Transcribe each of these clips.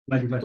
Vai, vai.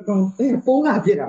ပိုးကပြစ်တာ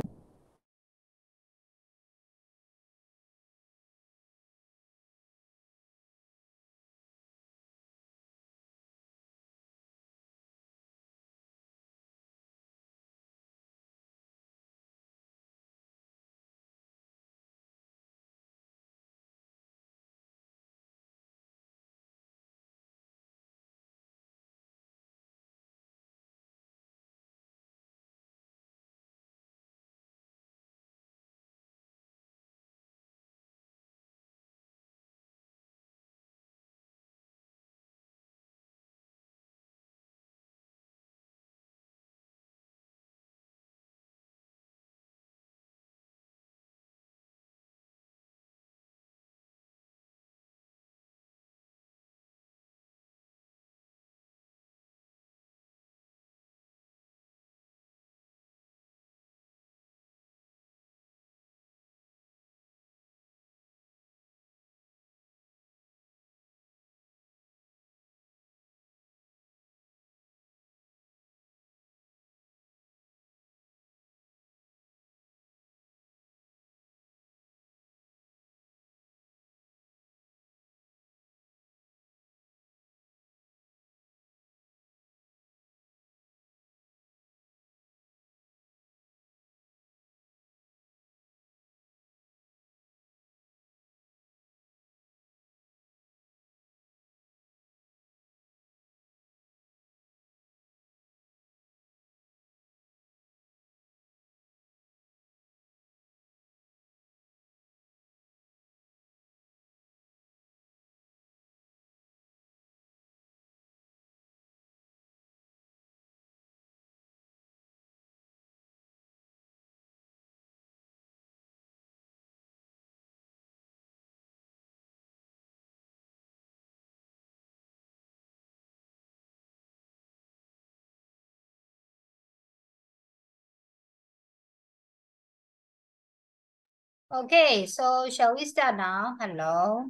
Okay, so shall we start now? Hello.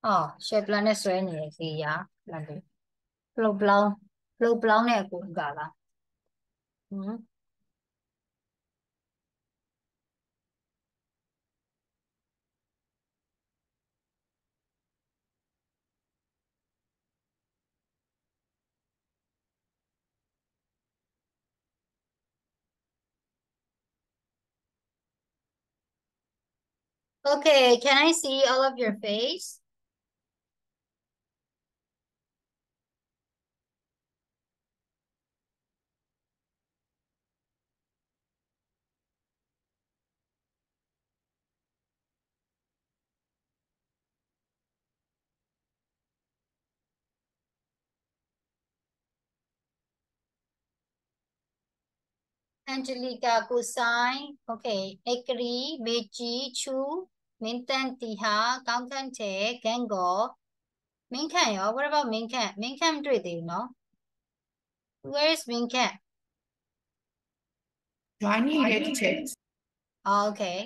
Oh, share plan နဲ့ဆွဲနေရစီရလာတယ်။လှုပ်ပလောင်းနဲ့အကူကလား။ဟမ် Okay, can I see all of your face? Angelica Kusai, okay. Ekri, Meiji, Chu, Mintan Tiha, Kauntan Te, Gengo. Minkan, yo. What about Minkan? Minkan တွေ့သေးဘူးနော် Where is Minkan? Joining here to check. Oh, okay.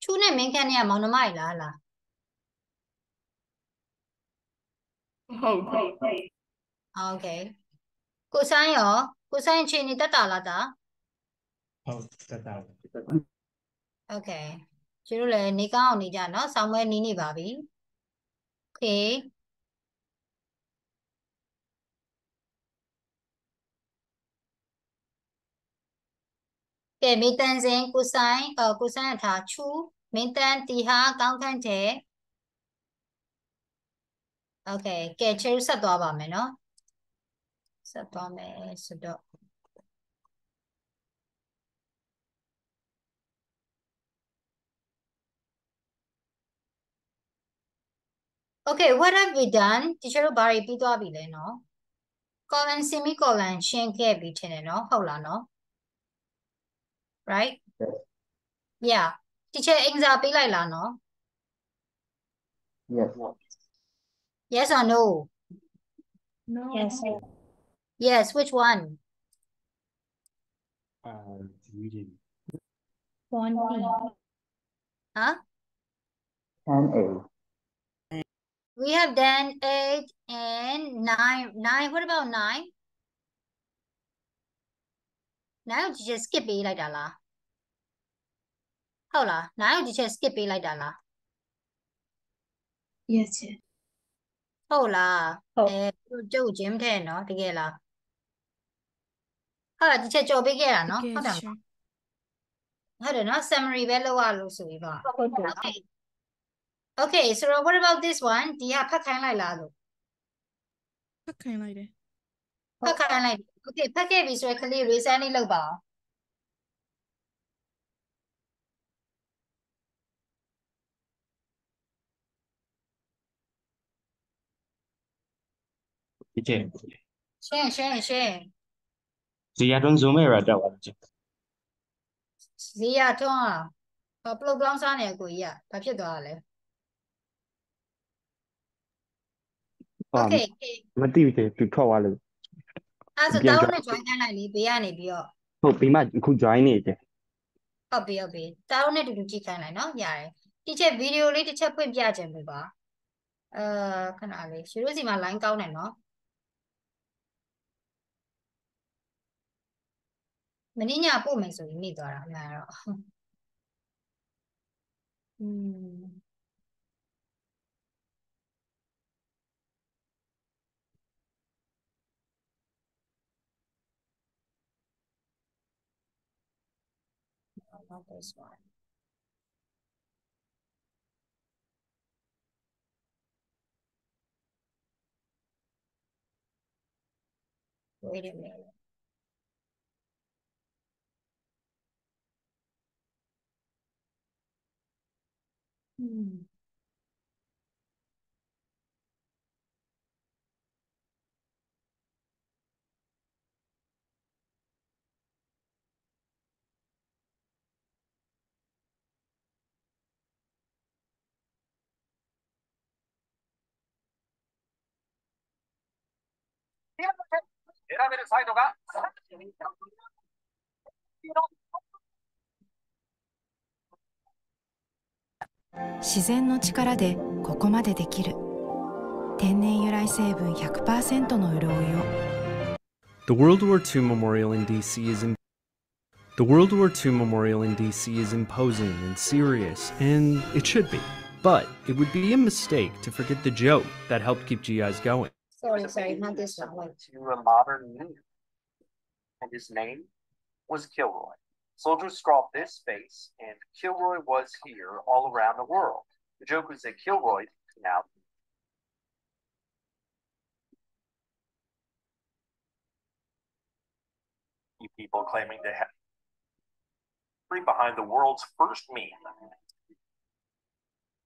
Chu နဲ့ Minkan เนี่ยမောင်နှမကြီးလား ဟုတ်ဟုတ် Okay. ကိုဆိုင်းရောကိုဆိုင်းအခြေအနေတက်တာလားတာ ဟုတ်တက်တာ Okay ကျတို့လည်းနေကောင်းအောင်နေကြနော်ဆောင်းမဲနီးနေပါပြီ Okay ကဲမေတန်စင်ကိုဆိုင်းအထာချူမင်းတန်တီဟာကောင်းခန့်တဲ့ Okay ကဲချေဆက်သွားပါမယ်နော်ဆက်သွားမယ်ဆိုတော့ Okay what have we done တချို့တို့ဘာတွေပြီးသွားပြီလဲနော် colon semicolon ရှင်းခဲ့ပြီထင်တယ်နော်ဟုတ်လားနော် right yeah တချို့အင်္ဂါပေးလိုက်လားနော် Yes. yes or no no Yes. yes which one reading One B. ဟမ် 10A. We have done 8 and 9. 9, what about 9? 9ကို teacher skip ပေးလိုက်တာလား ဟုတ်လား 9ကို teacher skip ပေးလိုက်တာလား Yes ချစ် ဟုတ်လား ဟုတ် ကျုပ် gym ထဲနော်တကယ်လားဟုတ်လား teacher ကြော်ပေးခဲ့တာနော်ဟုတ်တယ်ဟုတ်တယ်နော် summary ပဲလုပ်ရလို့ဆိုပြီးတော့ ဟုတ်တယ် Okay Okay so what about this one ဒီကဖတ်ခိုင်းလိုက်လားလို့ ဖတ်ခိုင်းလိုက်တယ် ဖတ်ခိုင်းလိုက် Okay ဖတ်ခဲ့ပြီဆိုရင်ကလေး reason လေးလုပ်ပါအောင် ဒီကျဲ ရှင်း ဇီယာတွန်းဇုံမဲ့ရတက်သွားတယ် ဈေးရထွန်းပလုတ်ပလောင်းစားနေကိုကြီးကဘာဖြစ်သွားတာလဲ Okay မသိဘူးသူထွက်သွားလို့ အဲ့ဆိုတောင်းနဲ့ join ခိုင်းလိုက်လေဘေးကနေပြီးတော့ ဟုတ်ပြီးမှအခု join နေတယ် ဟုတ်ပြီတောင်းနဲ့တူတူကြည့်ခိုင်းလိုက်နော်ရတယ်ဒီချက်ဗီဒီယိုလေးတစ်ချက်ဖွင့်ပြခြင်းပြပါခဏလေးရှင်တို့စီမှာ line ကောင်းတယ်နော်မင်းညပို့မယ်ဆိုရင်နေသွားတာအမှန်တော့not this one. Wait a minute.自然の力でここまでできる天然由来成分 100% の潤いを The World War II Memorial in DC is The World War II Memorial in DC is imposing and serious, and it should be. But it would be a mistake to forget the joke that helped keep GIs going. Sorry, not this one. Wait. To a modern meme, and his name was Kilroy. Soldiers scrawled this face, and Kilroy was here all around the world. The joke was that Kilroy now. You people claiming to have behind the world's first meme.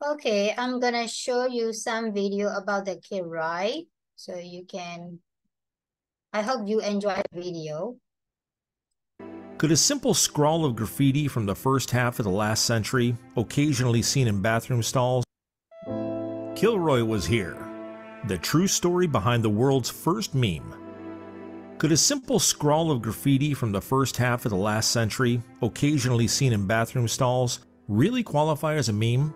Okay, I'm gonna show you some video about the Kilroy, so you can. I hope you enjoy the video. Could a simple scrawl of graffiti from the first half of the last century, occasionally seen in bathroom stalls? Kilroy was here. The true story behind the world's first meme. Could a simple scrawl of graffiti from the first half of the last century, occasionally seen in bathroom stalls, really qualify as a meme?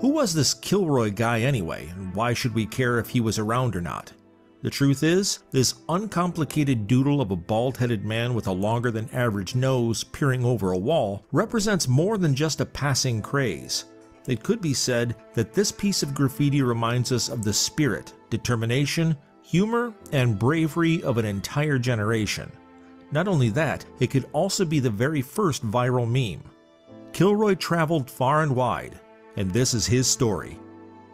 Who was this Kilroy guy anyway, and why should we care if he was around or not? The truth is, this uncomplicated doodle of a bald-headed man with a longer than average nose peering over a wall represents more than just a passing craze. It could be said that this piece of graffiti reminds us of the spirit, determination, humor, and bravery of an entire generation. Not only that, it could also be the very first viral meme. Kilroy traveled far and wide, and this is his story.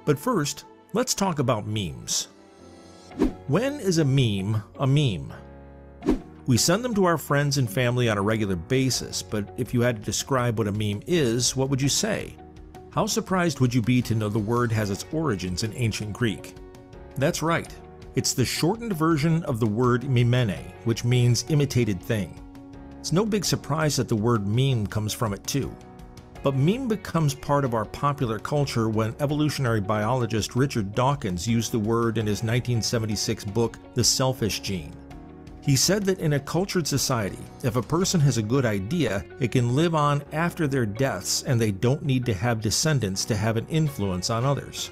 But first, let's talk about memes. When is a meme a meme? We send them to our friends and family on a regular basis, but if you had to describe what a meme is, what would you say? How surprised would you be to know the word has its origins in ancient Greek? That's right. It's the shortened version of the word mimene, which means imitated thing. It's no big surprise that the word meme comes from it too. But meme becomes part of our popular culture when evolutionary biologist Richard Dawkins used the word in his 1976 book, The Selfish Gene. He said that in a cultured society, if a person has a good idea, it can live on after their deaths and they don't need to have descendants to have an influence on others.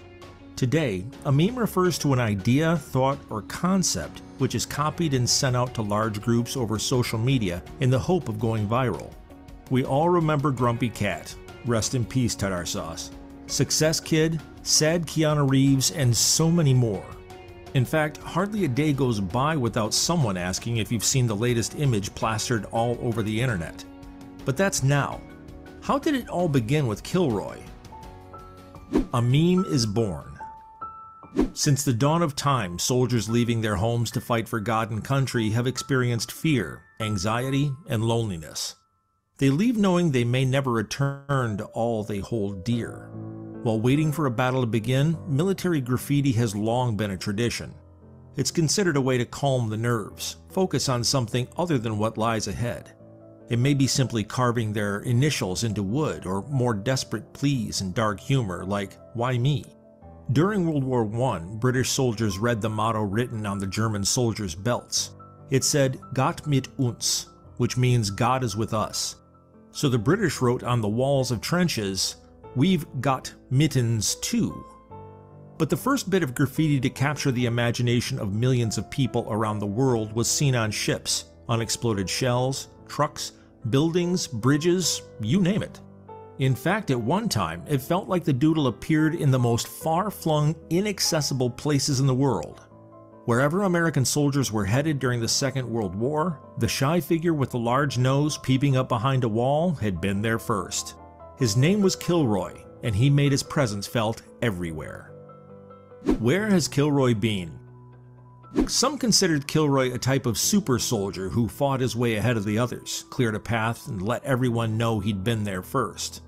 Today, a meme refers to an idea, thought, or concept which is copied and sent out to large groups over social media in the hope of going viral. We all remember Grumpy Cat, rest in peace Tartar Sauce, Success Kid, Sad Keanu Reeves, and so many more. In fact, hardly a day goes by without someone asking if you've seen the latest image plastered all over the internet. But that's now. How did it all begin with Kilroy? A meme is born. Since the dawn of time, soldiers leaving their homes to fight for God and country have experienced fear, anxiety, and loneliness. They leave knowing they may never return to all they hold dear. While waiting for a battle to begin, military graffiti has long been a tradition. It's considered a way to calm the nerves, focus on something other than what lies ahead. It may be simply carving their initials into wood, or more desperate pleas and dark humor like, "Why me?" During World War I, British soldiers read the motto written on the German soldiers' belts. It said, "Gott mit uns," which means God is with us. So the British wrote on the walls of trenches, "We've got mittens too." But the first bit of graffiti to capture the imagination of millions of people around the world was seen on ships, unexploded shells, trucks, buildings, bridges, you name it. In fact, at one time, it felt like the doodle appeared in the most far-flung, inaccessible places in the world. Wherever American soldiers were headed during the Second World War, the shy figure with the large nose peeping up behind a wall had been there first. His name was Kilroy, and he made his presence felt everywhere. Where has Kilroy been? Some considered Kilroy a type of super soldier who fought his way ahead of the others, cleared a path, and let everyone know he'd been there first.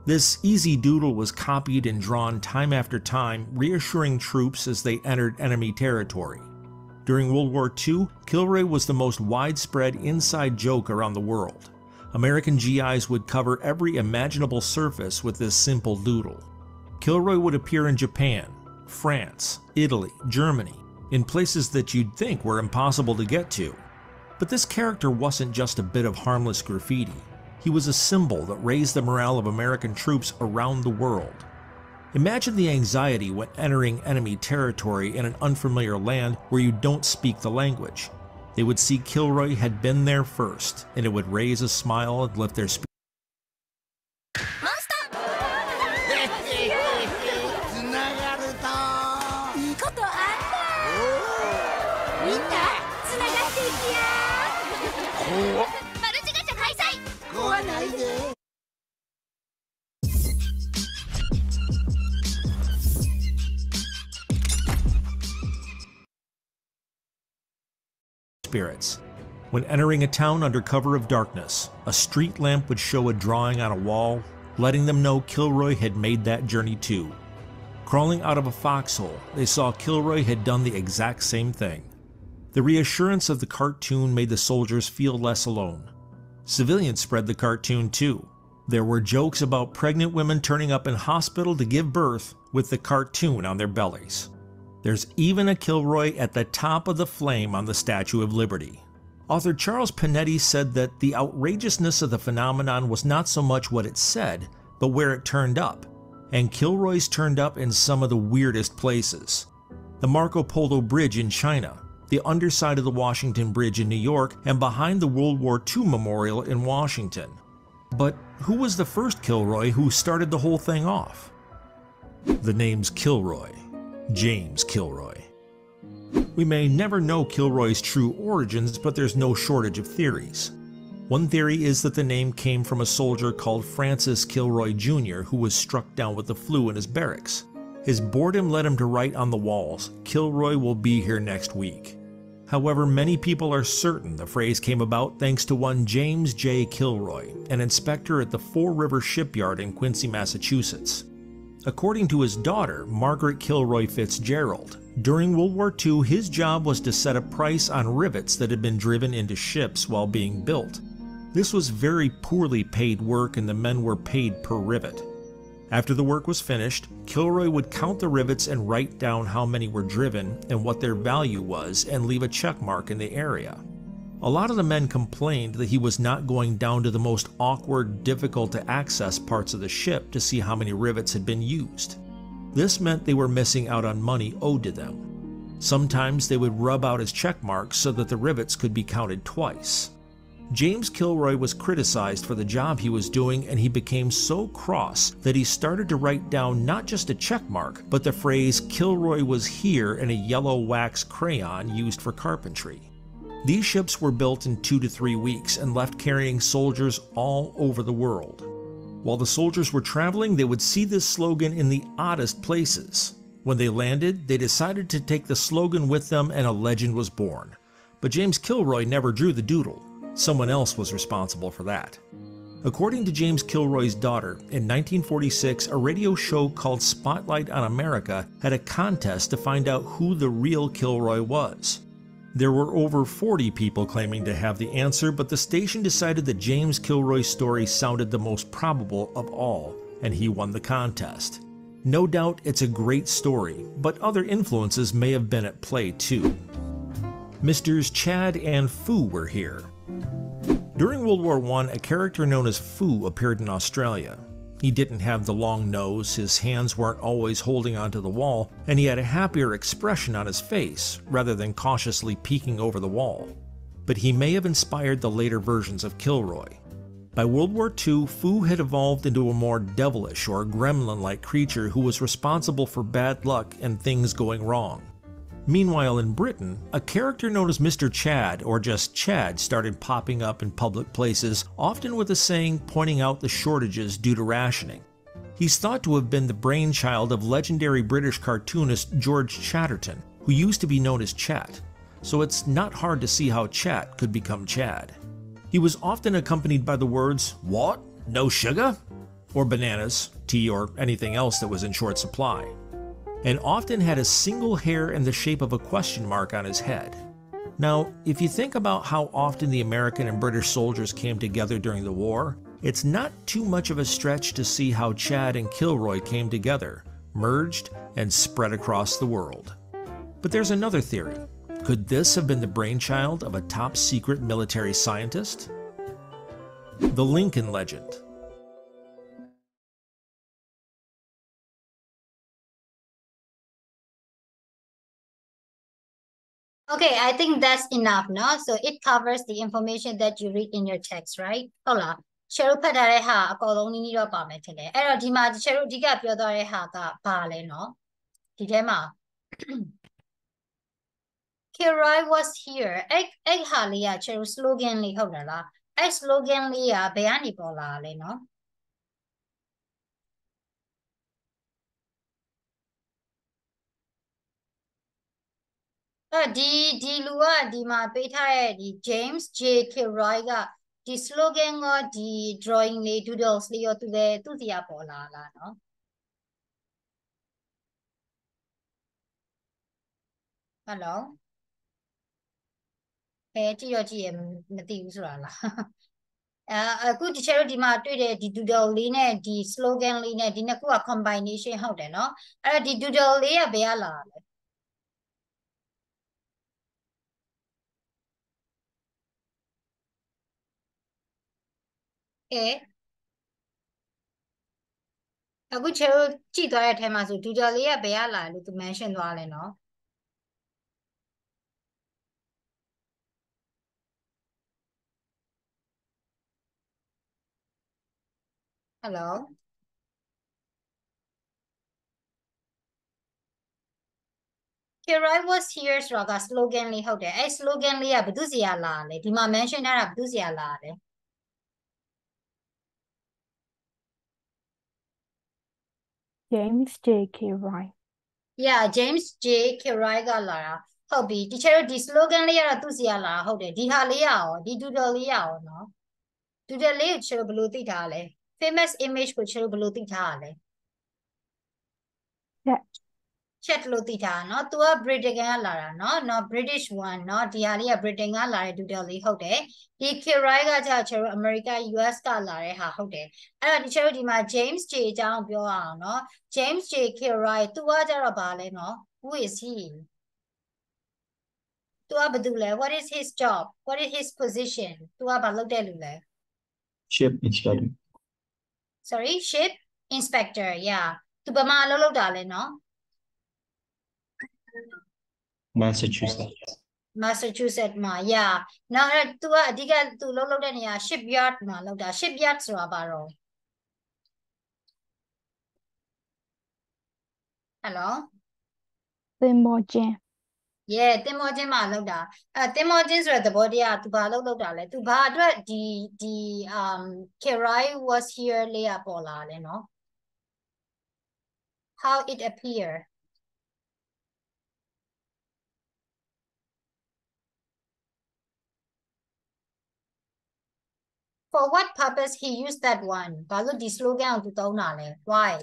This easy doodle was copied and drawn time after time, reassuring troops as they entered enemy territory. During World War II, Kilroy was the most widespread inside joke around the world. American GIs would cover every imaginable surface with this simple doodle. Kilroy would appear in Japan, France, Italy, Germany, in places that you'd think were impossible to get to. But this character wasn't just a bit of harmless graffiti. He was a symbol that raised the morale of American troops around the world. Imagine the anxiety when entering enemy territory in an unfamiliar land where you don't speak the language. They would see Kilroy had been there first, and it would raise a smile and lift their spirits. When entering a town under cover of darkness, a street lamp would show a drawing on a wall, letting them know Kilroy had made that journey too. Crawling out of a foxhole, they saw Kilroy had done the exact same thing. The reassurance of the cartoon made the soldiers feel less alone. Civilians spread the cartoon too. There were jokes about pregnant women turning up in hospital to give birth with the cartoon on their bellies. There's even a Kilroy at the top of the flame on the Statue of Liberty. Author Charles Panetti said that the outrageousness of the phenomenon was not so much what it said, but where it turned up. And Kilroy's turned up in some of the weirdest places. The Marco Polo Bridge in China, the underside of the Washington Bridge in New York, and behind the World War II Memorial in Washington. But who was the first Kilroy who started the whole thing off? The name's Kilroy. James Kilroy. We may never know Kilroy's true origins, but there's no shortage of theories. One theory is that the name came from a soldier called Francis Kilroy Jr. who was struck down with the flu in his barracks. His boredom led him to write on the walls, "Kilroy will be here next week." However, many people are certain the phrase came about thanks to one James J. Kilroy, an inspector at the Four River Shipyard in Quincy, Massachusetts. According to his daughter, Margaret Kilroy Fitzgerald, during World War II, his job was to set a price on rivets that had been driven into ships while being built. This was very poorly paid work, and the men were paid per rivet. After the work was finished, Kilroy would count the rivets and write down how many were driven and what their value was, and leave a check mark in the area. A lot of the men complained that he was not going down to the most awkward, difficult to access parts of the ship to see how many rivets had been used. This meant they were missing out on money owed to them. Sometimes they would rub out his check marks so that the rivets could be counted twice. James Kilroy was criticized for the job he was doing, and he became so cross that he started to write down not just a check mark, but the phrase "Kilroy was here" in a yellow wax crayon used for carpentry. These ships were built in 2 to 3 weeks and left carrying soldiers all over the world. While the soldiers were traveling, they would see this slogan in the oddest places. When they landed, they decided to take the slogan with them, and a legend was born. But James Kilroy never drew the doodle. Someone else was responsible for that. According to James Kilroy's daughter, in 1946, a radio show called Spotlight on America had a contest to find out who the real Kilroy was. There were over 40 people claiming to have the answer, but the station decided that James Kilroy's story sounded the most probable of all, and he won the contest. No doubt it's a great story, but other influences may have been at play too. Misters Chad and Fu were here. During World War I, a character known as Fu appeared in Australia. He didn't have the long nose, his hands weren't always holding onto the wall, and he had a happier expression on his face, rather than cautiously peeking over the wall. But he may have inspired the later versions of Kilroy. By World War II, Fu had evolved into a more devilish or gremlin-like creature who was responsible for bad luck and things going wrong. Meanwhile, in Britain, a character known as Mr. Chad, or just Chad, started popping up in public places, often with a saying pointing out the shortages due to rationing. He's thought to have been the brainchild of legendary British cartoonist George Chatterton, who used to be known as Chat, so it's not hard to see how Chat could become Chad. He was often accompanied by the words, "What? No sugar?" or bananas, tea, or anything else that was in short supply, and often had a single hair in the shape of a question mark on his head. Now, if you think about how often the American and British soldiers came together during the war, it's not too much of a stretch to see how Chad and Kilroy came together, merged, and spread across the world. But there's another theory. Could this have been the brainchild of a top-secret military scientist? The Lincoln Legend. Okay, I think that's enough, no? So it covers the information that you read in your text, right? ဟုတ်လား share ဖတ်ထားတဲ့ဟာအကုန်လုံးနည်းနည်းတော့ပါမယ်ထင်တယ်အဲ့တော့ဒီမှာ share အဓိကပြောသွားတဲ့ဟာကဘာလဲနော်ဒီထဲမှာ Kilroy was here အဲ့ဟာလေးက share slogan လေးဟုတ်တယ်လားအဲ့ slogan လေးကဘယ်ကနေပေါ်လာလဲနော်ဒီလူကဒီမှာပေးထားတဲ့ဒီ James J Kilroy ကဒီ slogan ကဒီ drawing လေး doodles လေးရောသူစီရပေါ်လာလားเนาะ Hello ကြည့်ရမသိဘူးဆိုတာလားအခုဒီချက်တို့ဒီမှာတွေ့တဲ့ဒီ doodle လေးနဲ့ဒီ slogan လေးနဲ့ဒီနှစ်ခုက combination ဟုတ်တယ်เนาะအဲ့တော့ဒီ doodle လေးကဘယ်ကလာလဲအခုချက်တို့ကြည့်သွားတဲ့အထဲမှာဆို doodle လေးကဘယ်ကလာလဲလို့သူ mention သွားလဲเนาะHello Kilroy was here ဆိုတာက slogan လေးဟုတ်တယ်အဲ့ slogan လေးကဘယ်သူစီရလာလဲဒီမှာ mention ထားတာဘယ်သူစီရလာလဲ James J Kilroy Yeah James J Kilroy ကလာတာဟုတ်ပြီဒီချက်တို့ဒီ slogan လေးကတော့သူစီရလာဟုတ်တယ်ဒီဟာလေးရောဒီ doodle လေးရောနော် doodle လေးကိုချက်တို့ဘယ်လိုသိထားလဲ famous image ကိုချက်တို့ဘယ်လိုသိထားရလဲ chat လို့သိထားเนาะ तू က Britain ကလာတာเนาะ British one เนาะဒီဟာလေးက Britain ကလာတဲ့ doodle လေးဟုတ်တယ်ဒီ Kilroy ကကျတော့ America US ကလာတဲ့ဟာဟုတ်တယ်အဲ့တော့ဒီချက်တို့ဒီမှာ James J အကြောင်းပြောရအောင်เนาะ James J Kilroy သူကကျတော့ဘာလဲเนาะ who is he သူကဘာလုပ်လဲ what is his job what is his position သူကဘာလုပ်တဲ့လူလဲ Ship inspector. Sorry ship inspector yeah သူဘာမှအလုပ်လုပ်တာလဲနော် Massachusetts Massachusetts မှာ yeah နောက်အဲ့သူကအဓိကသူလုပ်တဲ့နေရာ shipyard မှာလုပ်တာ shipyard ဆိုတာဘာတော့ Hello သင်္ဘောကျင်း yeah သင်္ဘောချင်းမှာလုပ်တာသင်္ဘောချင်းဆိုတဲ့သဘောတရားသူဘာလုပ်တာလဲသူဘာအတွက်ဒီ Kirai was here လေးကပေါ်လာလဲနော် how it appear for what purpose he used that one ဘာလို့ဒီ slogan ကိုသူသုံးတာလဲ why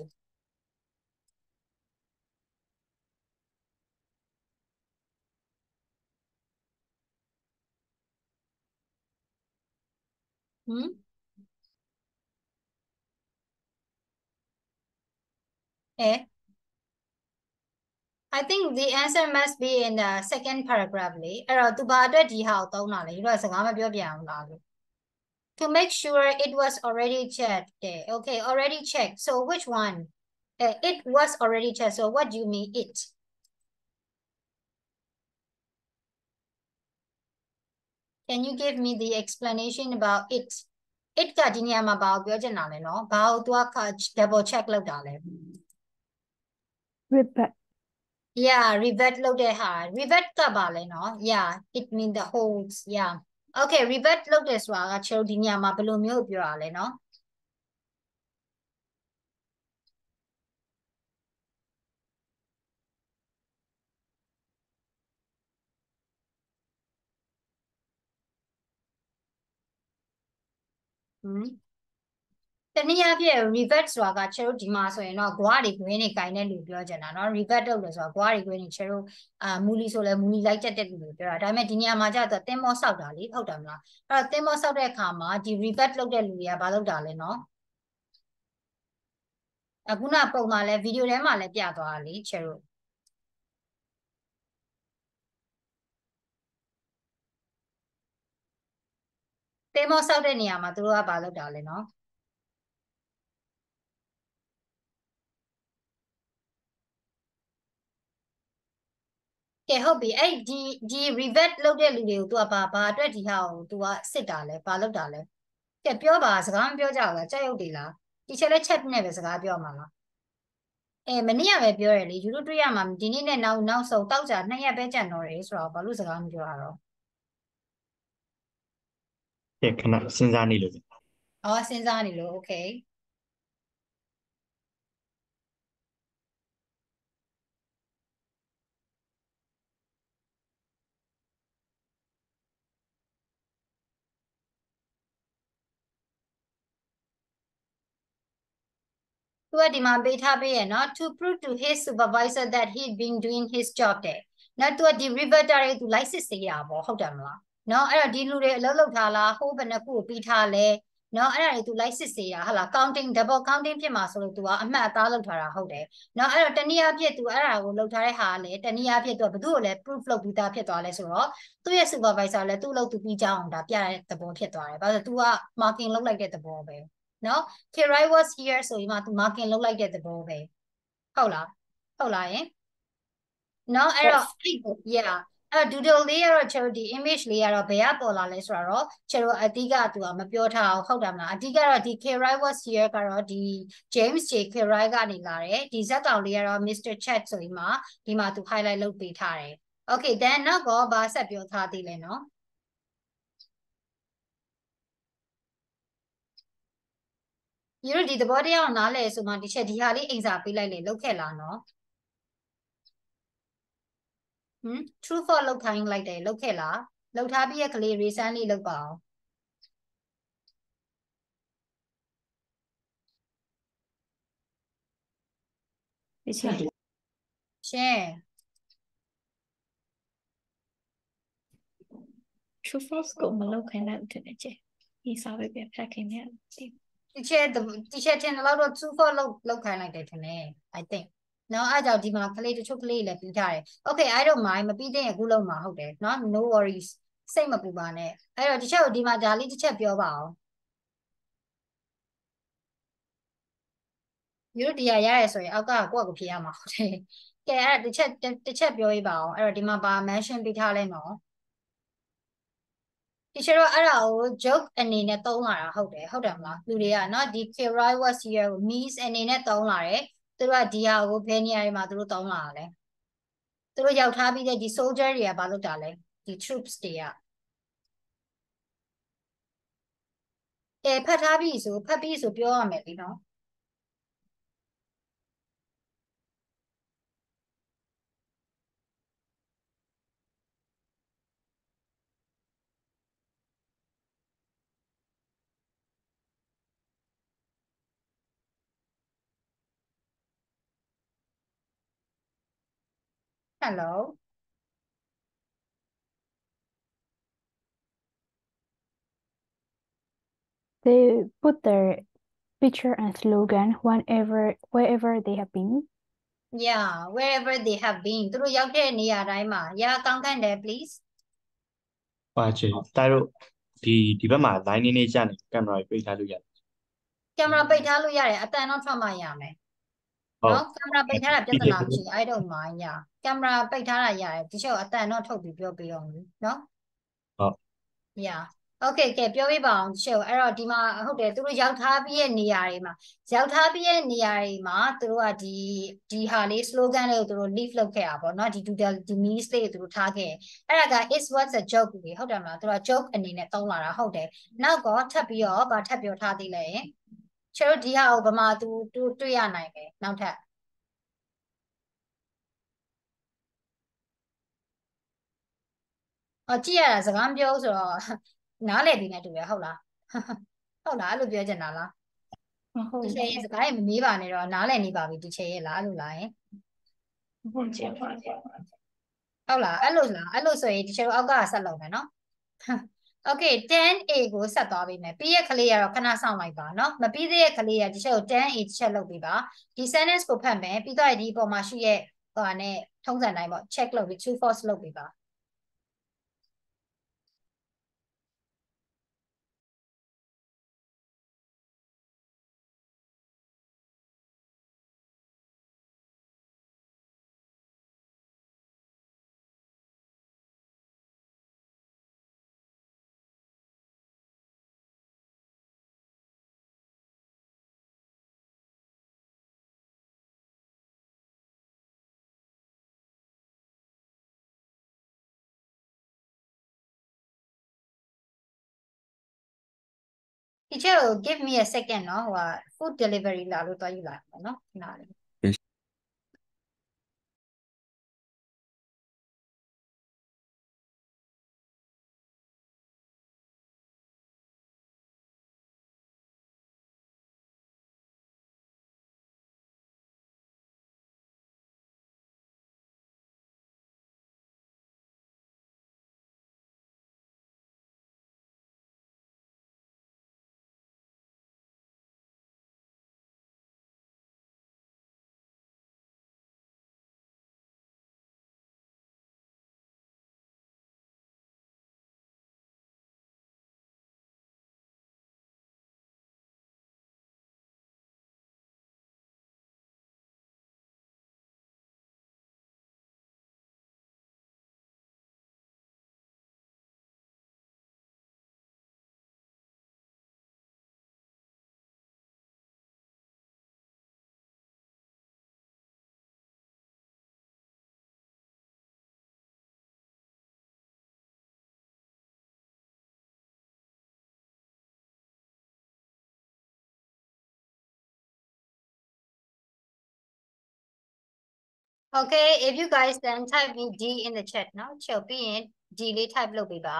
I think the answer must be in the second paragraph လေအဲ့တော့သူဘာအတွက်ဒီဟာကိုသုံးတာလဲဒီတော့စကားမပြောပြအောင်လားလို့ to make sure it was already checked okay already checked so which one it was already checked so what do you mean it can you give me the explanation about it it ကဒီနေရာမှာဘာကိုပြောချင်တာလဲနော်ဘာကိုသူက double check လုပ်တာလဲ rivet yeah rivet လုပ်တဲ့ဟာ rivet ကဘာလဲနော် yeah it mean the holes yeah okay rivet လုပ်တယ်ဆိုတာကကျွန်တော်ဒီညမှာဘယ်လိုမျိုးပြောရလဲနော်တနည်းအားဖြင့် rivet ဆိုတာကကျွန်တော်ဒီမှာဆိုရင်တော့ gwa တွေ green တွေကင်တဲ့လူပြောချင်တာเนาะ rivet လုပ်တယ်ဆိုတာ gwa တွေ green တွေကျွန်တော်မူလီဆိုလဲမူလီလိုက်တဲ့လူတွေပြောတာဒါပေမဲ့ဒီနေရာမှာကျတော့တင်းမောဆောက်တာလေဟုတ်တယ်မလားအဲ့တော့တင်းမောဆောက်တဲ့အခါမှာဒီ rivet လုပ်တဲ့လူတွေကဘာလုပ်တာလဲเนาะအခုနပုံမှာလဲဗီဒီယိုထဲမှာလဲပြသွားတာလေကျွန်တော်တင်းမောဆောက်တဲ့နေရာမှာသူတို့ကဘာလုပ်တာလဲเนาะကဲဟုတ်ပြီအဲ့ဒီ rivet လုပ်တဲ့လူတွေကို तू ကဘာအတွက်ဒီဟာကို तू ကစစ်တာလဲဘာလုပ်တာလဲကဲပြောပါစကားမပြောကြဘူးလားကြောက်ရွံ့တယ်လားဒီချက်လဲ chat နဲ့ပဲစကားပြောမှာလားမနေ့ကပဲပြောရလေယူတို့တွေ့ရမှာဒီနေ့နဲ့နောက်ဆုံးတောက်ကြ2ရက်ပဲကြံတော့တယ်ဆိုတော့ဘာလို့စကားမပြောရတော့ခဏစဉ်းစားနေလို့စဉ်းစားနေလို့ okayသူကဒီမှာပေးထားပေးရနော် to prove to his supervisor that he'd been doing his job တဲ့နော်သူကဒီ riveter တွေသူ license စေရပါဟုတ်တယ်မလားနော်အဲ့တော့ဒီလူတွေအလုပ်လုပ်ထားလားဟိုးဘယ်နှခုကိုပြီးထားလဲနော်အဲ့ဒါတွေသူ license စေရဟာလား counting double counting ဖြစ်မှာဆိုလို့သူကအမှတ်အသားလုပ်ထားတာဟုတ်တယ်နော်အဲ့တော့တနည်းအားဖြင့်သူအဲ့ဒါကိုလုပ်ထားတဲ့ဟာကလေတနည်းအားဖြင့်သူကဘယ်သူ့ကိုလဲ proof လုပ်ပြီးသားဖြစ်သွားလဲဆိုတော့သူ့ရဲ့ supervisor လည်းသူ့လုပ်သူပြီးကြအောင်ဒါပြတဲ့သဘောဖြစ်သွားတယ်ဘာလို့လဲ तू က marking လုပ်လိုက်တဲ့သဘောပဲနော် Kirai was here ဆိုရင်မှ तू marking လုပ်လိုက်တဲ့သဘောပဲဟုတ်လားယင်နော်အဲ့တော့ yeah အဲ့ doodle လေးကတော့ကျွန်တော်ဒီ image လေးကတော့ဘယ်ကပေါ်လာလဲဆိုတော့ကျွန်တော်အဓိကသူကမပြောထားအောင်ဟုတ်တယ်မလားအဓိကတော့ဒီ Kirai was here ကတော့ဒီ James J Kirai ကနေလာတယ်ဒီဇက်ကောင်လေးကတော့ Mr Chat ဆိုပြီးမှဒီမှာသူ highlight လုပ်ပေးထားတယ် okay then နောက်ကဘာဆက်ပြောထားသေးလဲနော်ယူတို့ဒီသဘောတရားကိုနားလဲဆိုမှဒီချက်ဒီဟာလေးအိမ်စာပေးလိုက်လေလောက်ခဲ့လားနော်true for လောက်ခိုင်းလိုက်တယ်လောက်ခဲ့လားလောက်ထားပြီးရကလေး recent လေးလောက်ပါအောင်ရှင်း true false ကိုမလောက်ခိုင်းလိုက်တဲ့ချက်ဒီစာပဲပြဖတ်ခိုင်းနေဒီချက်တင်တော့ true for လောက်ခိုင်းလိုက်တယ်ထင်တယ် I think နော်အဲ့ကြောင့်ဒီမှာကလေးတချို့ကလေးလည်းပြီးထားတယ် okay I don't mind မပြီးတဲ့အခုလုံးမှာဟုတ်တယ်နော် no worries စိတ်မပူပါနဲ့အဲ့တော့ဒီချက်ကိုဒီမှာဒါလေးတစ်ချက်ပြောပါအောင် တို့ဒီဟာရရဲဆိုရင်အောက်ကကိုယ့်ကိုဖြေရမှာဟုတ်တယ်ကဲအဲ့ဒါတစ်ချက်ပြောပြပါအောင်အဲ့တော့ဒီမှာပါ mention ပေးထားလိုက်နော်ဒီချက်တော့အဲ့ဒါကို joke အနေနဲ့သုံးလာတာဟုတ်တယ်မလားလူတွေကနော်ဒီ Kilroy was here ကို means အနေနဲ့သုံးလာတယ်သူတို့ကဒီဟာကိုဘယ်နေရာတွေမှာသူတို့သုံးလာတာလဲသူတို့ရောက်ထားပြီးတဲ့ဒီ soldier တွေကဘာလုပ်တာလဲဒီ troops တွေကဖတ်ထားပြီဆိုဖတ်ပြီဆိုပြောရမယ်လीနော်ဟယ်လို They put their picture and slogan wherever they have been. Yeah, wherever they have been သူတို့ရောက်တဲ့နေရာတိုင်းမှာ yeah ကောင်းခန့်တယ် please ပါချေတိုက်တို့ဒီဘက်မှာ line နေနေကြနေကင်မရာပိတ်ထားလို့ရတယ် ကင်မရာပိတ်ထားလို့ရတယ်အတန်တော့ထွက်မှရမယ်နော်ကင်မရာပိတ်ထားတာပြဿနာမရှိ I don't mind ညာကင်မရာပိတ်ထားတာရတယ်ဒီချက်အတန်တော့ထုတ်ပြီးပြောပေးအောင်နော် ဟုတ် yeah okay ကဲပြောပြပါအောင်ဒီချက်အဲ့တော့ဒီမှာဟုတ်တယ်သူတို့ရောက်ထားပြီးရဲ့နေရာတွေမှာရောက်ထားပြီးရဲ့နေရာတွေမှာသူတို့ကဒီဟာလေး slogan လေးကိုသူတို့ leave လုပ်ခဲ့တာပေါ့နော်ဒီ means လေးကိုသူတို့ထားခဲ့အဲ့ဒါက is what's a joke ကြီးဟုတ်တယ်မလားသူက joke အနေနဲ့သုံးလာတာဟုတ်တယ်နောက်ကထပ်ပြီးတော့ဗာထပ်ပြောထားသေးလဲကျတို့ဒီဟာကိုဗမာသူတွေ့ရနိုင်တယ်နောက်ထပ်ကြည့်ရတာစကားမပြောဆိုတော့နားလည်ပြီးနေတူရဟုတ်လားဟုတ်လားအဲ့လိုပြောချင်တာလားဟုတ် ဒီချိန်စကားရေမမေးပါနဲ့တော့နားလည်နေပါပြီဒီချိန်ရဲ့လားအဲ့လိုလားယင် ဟုတ်ကြပါ ဟုတ်လားအဲ့လိုဆိုရင်ဒီချိန်အောက်ကဆက်လုပ်မယ်နော် Okay 10A ကိုဆက်သွားပေးမယ်ပြီးရဲ့ကလေးကတော့ခဏစောင့်လိုက်ပါနော်မပြီးသေးတဲ့ကလေးကဒီချက်ကို 10A တစ်ချက်လုပ်ပေးပါဒီ sentence ကိုဖတ်မယ်ပြီးတော့ဒီအပေါ်မှာရှိရဲ့ဟိုဟာနဲ့ထုံးစံတိုင်းပေါ့ check လုပ်ပြီး true false လုပ်ပေးပါဒီချက်ကို give me a second နော်ဟိုက food delivery လာလို့တွားယူလာပါနော်ခဏလေးOkay, if you guys then type me D in the chat နော်ချက်ပြီးရင် D လေး type လုပ်ပေးပါ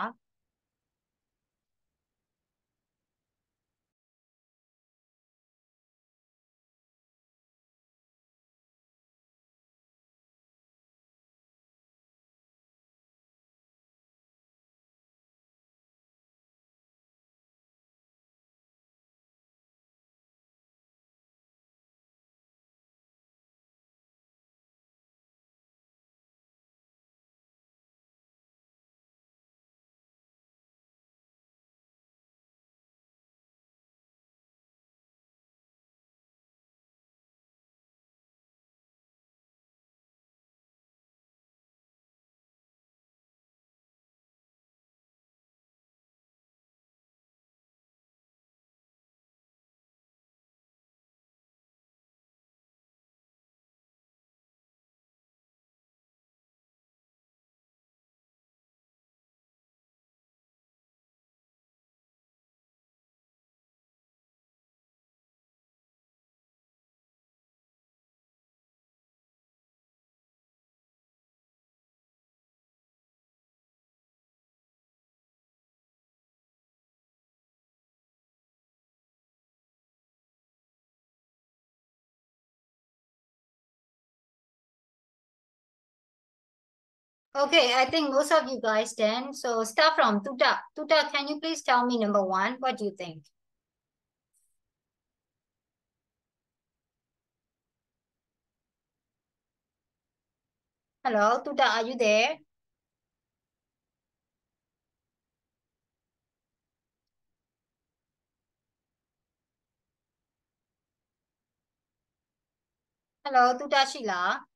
Okay, I think most of you guys then. So start from Tuta. Tuta, can you please tell me number one? What do you think? Hello, Tuta, are you there? Hello, Tuta Sheila.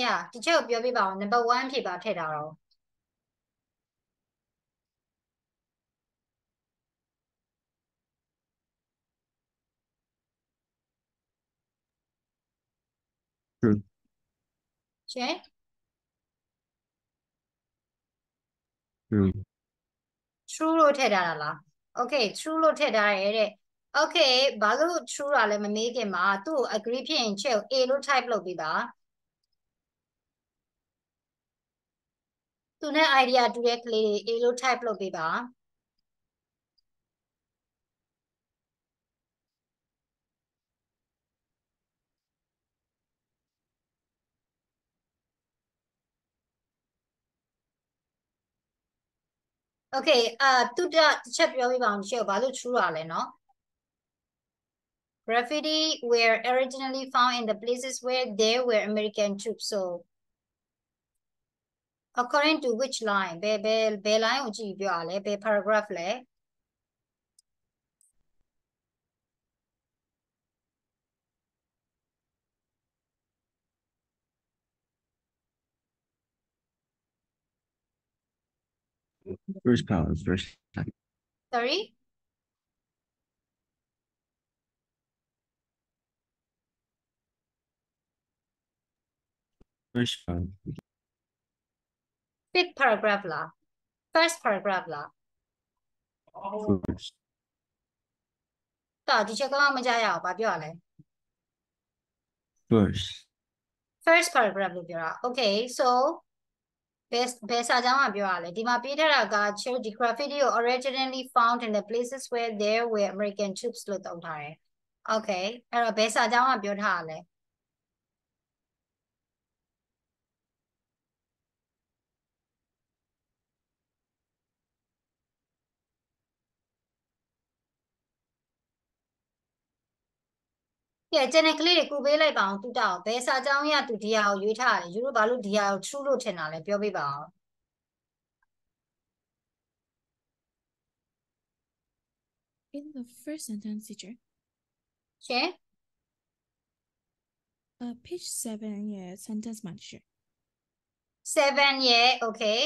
Yeah, teacher ကိုပြောပြပါဦး number 1ဖြေပါထည့်ထားတော့ True. ရှင် True. true လို့ထည့်ထားတာလား Okay true လို့ထည့်ထားရဲတဲ့ Okay ဘာလို့ true တာလဲမမေးခင်မှာသူ့ကို agree ဖြစ်ရင်ချက်ကို A လို့ type လုပ်ပေးပါသူနဲ့ idea တူတဲ့ကလေးတွေ A လို့ type လုပ်ပေးပါ Okay သူတစ်ချက်ပြောပြပါအောင်ချက်ကိုဘာလို့ true တာလဲနော် Graffiti were originally found in the places where there were American troops. So, according to which line? Be line ကိုကြည့်ပြောရလဲ be paragraph လဲ First power, first time. Sorry? First power. Fifth paragraph လား First paragraph လား First. ဒီချက်ကမှမကြားရအောင်ဘာပြောရလဲ First. First paragraph လို့ပြောတာ Okay so ဘယ်စာကြောင်းကပြောရလဲဒီမှာပေးထားတာက the graffiti were originally found in the places where there were American troops လို့သုံးထားတယ် Okay အဲ့တော့ဘယ်စာကြောင်းကပြောထားရလဲ ကဲကျန်တဲ့ကလေးတွေကူပေးလိုက်ပါအောင်တူတောက်ဘယ်စာကြောင်းရတူဒီဟာကိုရွေးထားတယ်ယူတို့ဘာလို့ဒီဟာကို true လို့ထင်တာလဲပြောပြပါအောင် In the first sentence, teacher. ရှင် Page 7, yeah, sentence မှာ teacher. 7 yeah okay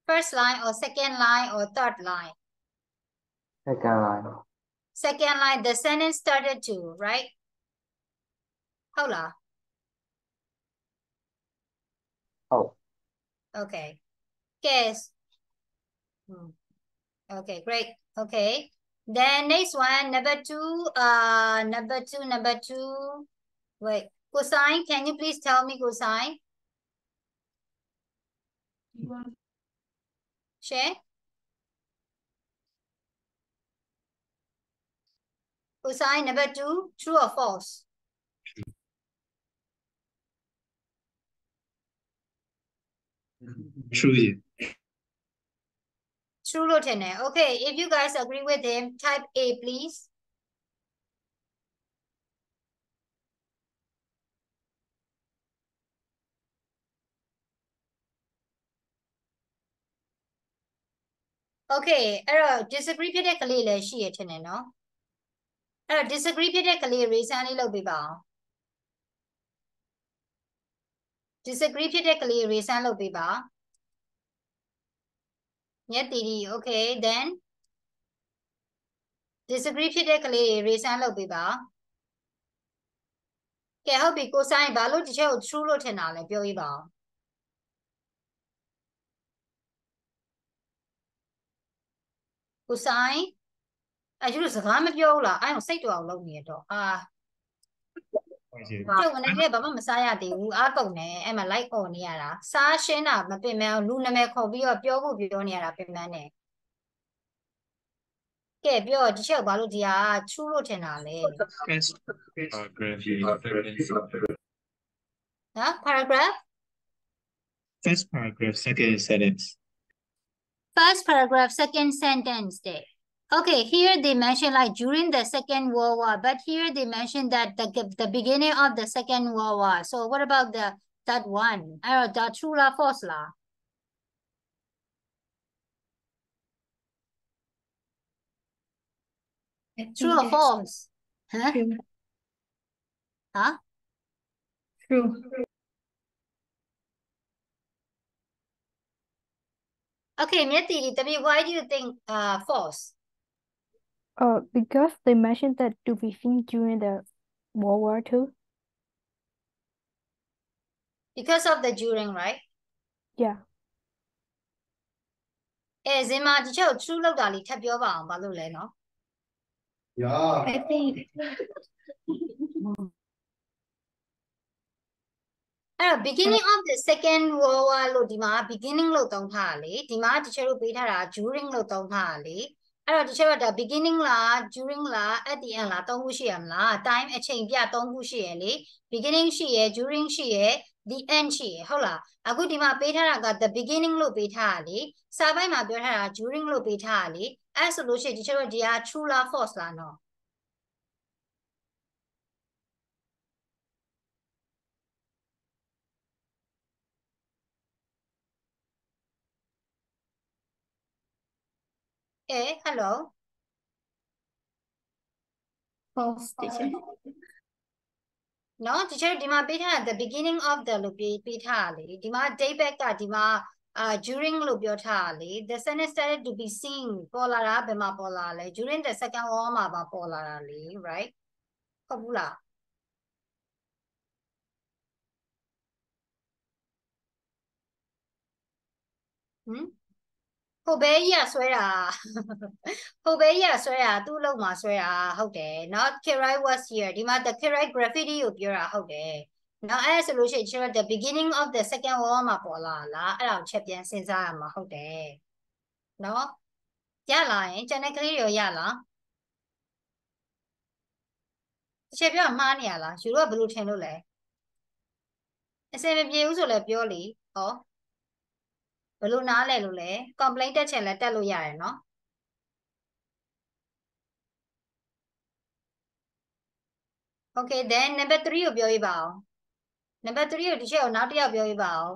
first line or second line or third line Second line. second line the sentence started to right ဟုတ်လား Oh. Okay guess okay great okay then next one number 2 number 2 wait cosine can you please tell me cosine share cosine number 2 true or false True. True လို့ထင်တယ် Okay if you guys agree with him type A please Okay အဲ့တော့ disagree ဖြစ်တဲ့ကလေးလည်းရှိရထင်တယ်နော်အဲ့တော့ disagree ဖြစ်တဲ့ကလေး reason လေးလုပ်ပေးပါအောင် disagree ဖြစ်တဲ့ကလေး reason လုပ်ပေးပါညက်တီတီ Okay then disagree ဖြစ်တဲ့ကလေး reason လုပ်ပေးပါကဲဟုတ်ပြီကိုဆိုင်ဘာလို့ဒီချက်ကို true လို့ထင်တာလဲပြောပြပါအောင်ကိုဆိုင်အဲ့ကျလို့စကားမပြောဘူးလားအဲ့တော့စိတ်တော်အောင်လုပ်နေရတော့ကျုပ်ကနေဘာမှမစားရသေးဘူးအားကုန်တယ်အဲ့မှာ like on နေရတာစားရှင်းတာမပင်မလူနာမည်ခေါ်ပြီးတော့ပြောဖို့ပြောနေရတာပင်မနဲ့ကဲပြောဒီချက်ဘာလို့ဒီဟာ true လို့ထင်တာလဲ Paragraph? First paragraph, second sentence. First paragraph, second sentence day. Okay, here they mention like during the Second World War, but here they mention that the beginning of the Second World War. So what about that one? The true or false lah? True or false? Huh? True. Huh? True. Okay, Miyati, why do you think false? Because they mentioned that to be seen during the World War II. Because of the during, right? Yeah. Zima, did you true look dali tap your bang balu le no? Yeah. I think Beginning of the Second World War လို့ဒီမှာ beginning လို့သုံးထားတာလေဒီမှာ teacher တို့ပေးထားတာ during လို့သုံးထားတာလေအဲ့တော့ teacher တို့ဒါ beginning လား during လား at the end လားသုံးခုရှိရမလား time အချိန်ပြသုံးခုရှိရလေ beginning ရှိရ during ရှိရ the end ရှိရဟုတ်လားအခုဒီမှာပေးထားတာက the beginning လို့ပေးထားတာလေစာပိုင်းမှာပြောထားတာ during လို့ပေးထားတာလေအဲ့ဆိုလို့ရှိရင် teacher တို့ဒီဟာ true လား false လားနော်hello false teacher. နော် teacher ဒီမှာပေးထားတာ the beginning of the လို့ပေးထားတာလေဒီမှာ date back ကဒီမှာduring လို့ပြောထားတာလေ the sun started to be seen ပေါ်လာတာဘယ်မှာပေါ်လာလဲ during the second war မှာပါပေါ်လာတာလေ right ဟုတ်ဘူးလားဟိုဘဲကြီးကဆွဲတာဟိုဘဲကြီးကဆွဲတာသူ့အလုပ်မှာဆွဲတာဟုတ်တယ်เนาะ Kirai was here ဒီမှာ the Kirai graffiti ကိုပြောတာဟုတ်တယ်နော်အဲ့ဆိုလို့ရှိရင်ကျွန်တော် the beginning of the second war မှာပေါ်လာလားအဲ့ဒါကိုချက်ပြန်စဉ်းစားရမှာဟုတ်တယ်နော်ရလာရင်ကျန်တဲ့ကလေးတွေရလားတစ်ချက်ပြောမှားနေရလားယူတော့ဘယ်လိုထင်လို့လဲအစင်မပြေဘူးဆိုလည်းပြောလေဟောဘယ်လိုနားလဲလို့လဲ complaint တက်ချင်လဲတက်လို့ရတယ်နော်Okay then number 3ကိုပြောပြပါအောင် number 3ကိုဒီချက်ကိုနောက်တစ်ယောက်ပြောပြပါအောင်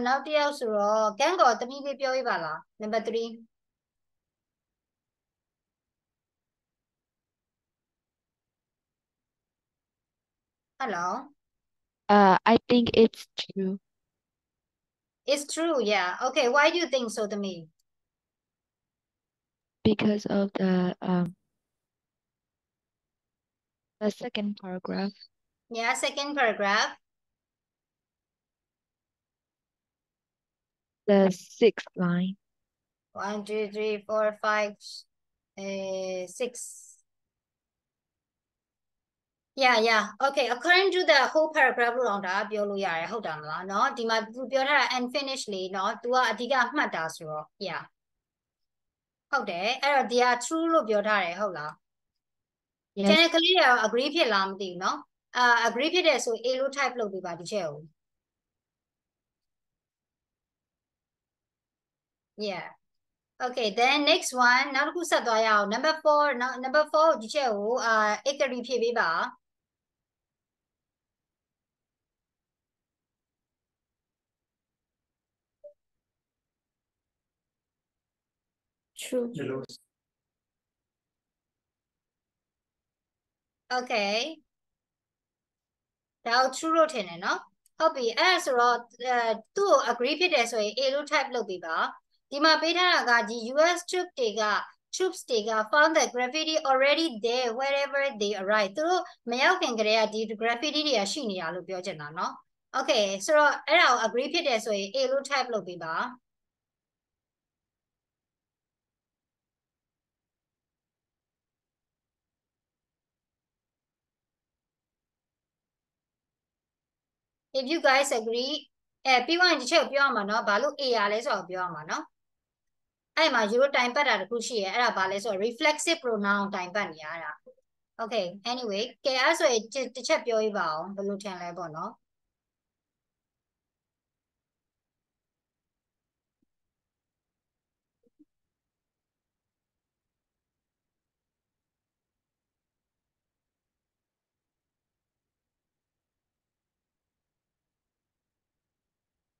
နောက်တစ်ယောက်ဆိုတော့ကန်းကောသမီးလေးပြောပြပါလား number 3 Hello I think it's true It's true yeah okay why do you think so to me because of the second paragraph Yeah second paragraph the sixth line 1 2 3 4 5 6 Yeah okay according to the whole paragraph လို့တော့ဒါပြောလို့ရတယ်ဟုတ်တာမလားเนาะဒီမှာသူပြောထားတာ unfinished လေเนาะ तू ကအဓိကမှတ်တာဆိုတော့ yeah ဟုတ်တယ်အဲ့တော့ဒီက true လို့ပြောထားတယ်ဟုတ်လားကျန်တဲ့ကလေးတွေတော့ agree ဖြစ်လားမသိဘူးเนาะagree ဖြစ်တယ်ဆို A လို့ type လုပ်ပေးပါဒီချက်ကို Yeah Okay then next one နောက်တစ်ခုဆက်သွားရအောင် number 4 number 4ဒီချက်ကိုagree ဖြည့်ပေးပါ True. Okay ဒါကို true လို့ထင်တယ်နော်ဟုတ်ပြီအဲ့ဒါဆိုတော့သူ့ကို agree ဖြစ်တယ်ဆိုရင် A လို့ type လုပ်ပေးပါဒီမှာပေးထားတာကဒီ US troops တွေက found the graffiti already there wherever they arrive သူတို့မရောက်ခင်ကတည်းကဒီ graffiti တွေကရှိနေတာလို့ပြောချင်တာနော် Okay ဆိုတော့အဲ့ဒါကို agree ဖြစ်တယ်ဆိုရင် A လို့ type လုပ်ပေးပါIf you guys agree ပြီးသွားရင်ဒီချက်ကိုပြောရမှာเนาะဘာလို့ A ရလဲဆိုတော့ပြောရမှာเนาะအဲ့မှာ euro တိုင်ပတ်တာတခုရှိရဲအဲ့ဒါဘာလဲဆိုတော့ reflexive pronoun တိုင်ပတ်နေရတာ Okay anyway ကဲအဲ့ဆိုရင်တစ်ချက်ပြောပြပါအောင်ဘယ်လိုထင်လဲပေါ့เนาะ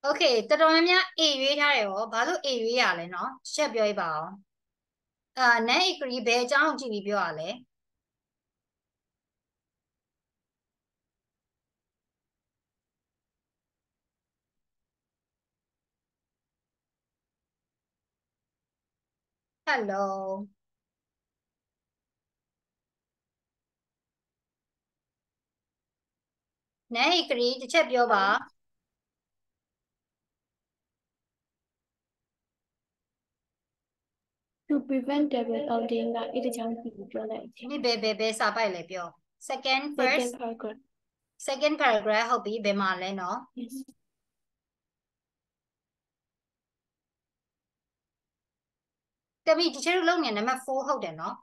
Okay တော်တော်များများ A ရွေးထားတယ်ရောဘာလို့ A ရွေးရလဲเนาะတစ်ချက်ပြောပြပါအောင်nan agree ဘယ်အကြောင်းကြည့်ပြီးပြောရလဲ Hello nan agree တစ်ချက်ပြောပါ to prevent double outing ကအဲ့ဒီကြောင့်ကြည့်ပြီးပြောလိုက်တယ် ဒီဘယ်စာပိုက်လဲပြော second first second paragraph second paragraph ဟုတ်ပြီဘယ်မှာလဲเนาะ yes တမီဒီချက်တို့လုံးနေနံပါတ်4ဟုတ်တယ်เนาะ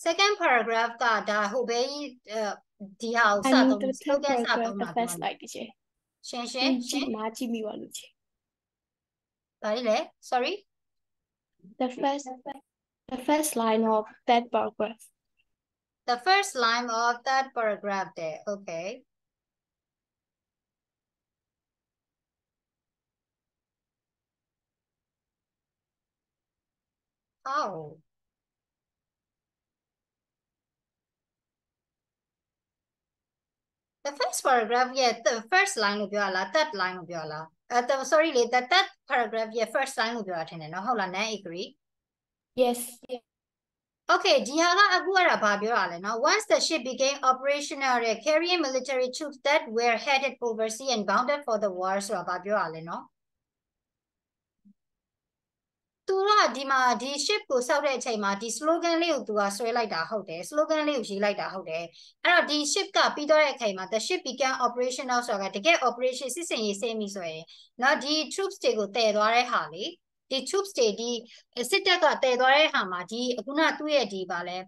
second paragraph ကဒါဟိုဘဲဒီဟာကိုစ I သုံး mean the third slogan စ paragraph သုံး the တာ first slide တချေ ရှင်း ကြည့်မှာကြည့်မိပါလို့ချေ ဘာလဲ sorry the first line of that paragraph the first line of that paragraph there okay how the first paragraph yeah the first line လို့ပြောရလား third line လို့ပြောရလားsorry လေ the third paragraph yeah first line လို့ပြောတာထင်တယ်နော်ဟုတ်လား nan agree yes okay ဒီဟာကအခုအဲ့ဒါဘာပြောတာလဲနော် once the ship became operational carrying military troops that were headed overseas and bounded for the war ဆိုတာဘာပြောတာလဲနော်သူကဒီမှာဒီ ship ကိုစောက်တဲ့အချိန်မှာဒီ slogan လေးကိုသူကဆွဲလိုက်တာဟုတ်တယ် slogan လေးကိုရေးလိုက်တာဟုတ်တယ်အဲ့တော့ဒီ ship ကပြီးတော့တဲ့အချိန်မှာ the ship became operational ဆိုတာကတကယ် operation စစ်စင်ရေးဆင်းပြီဆိုရင်နော်ဒီ troops တွေကိုတည်သွားတဲ့ဟာလေဒီ troops တွေဒီစစ်တပ်ကတည်သွားတဲ့ဟာမှာဒီအခုနသူ့ရဲ့ဒီပါလဲ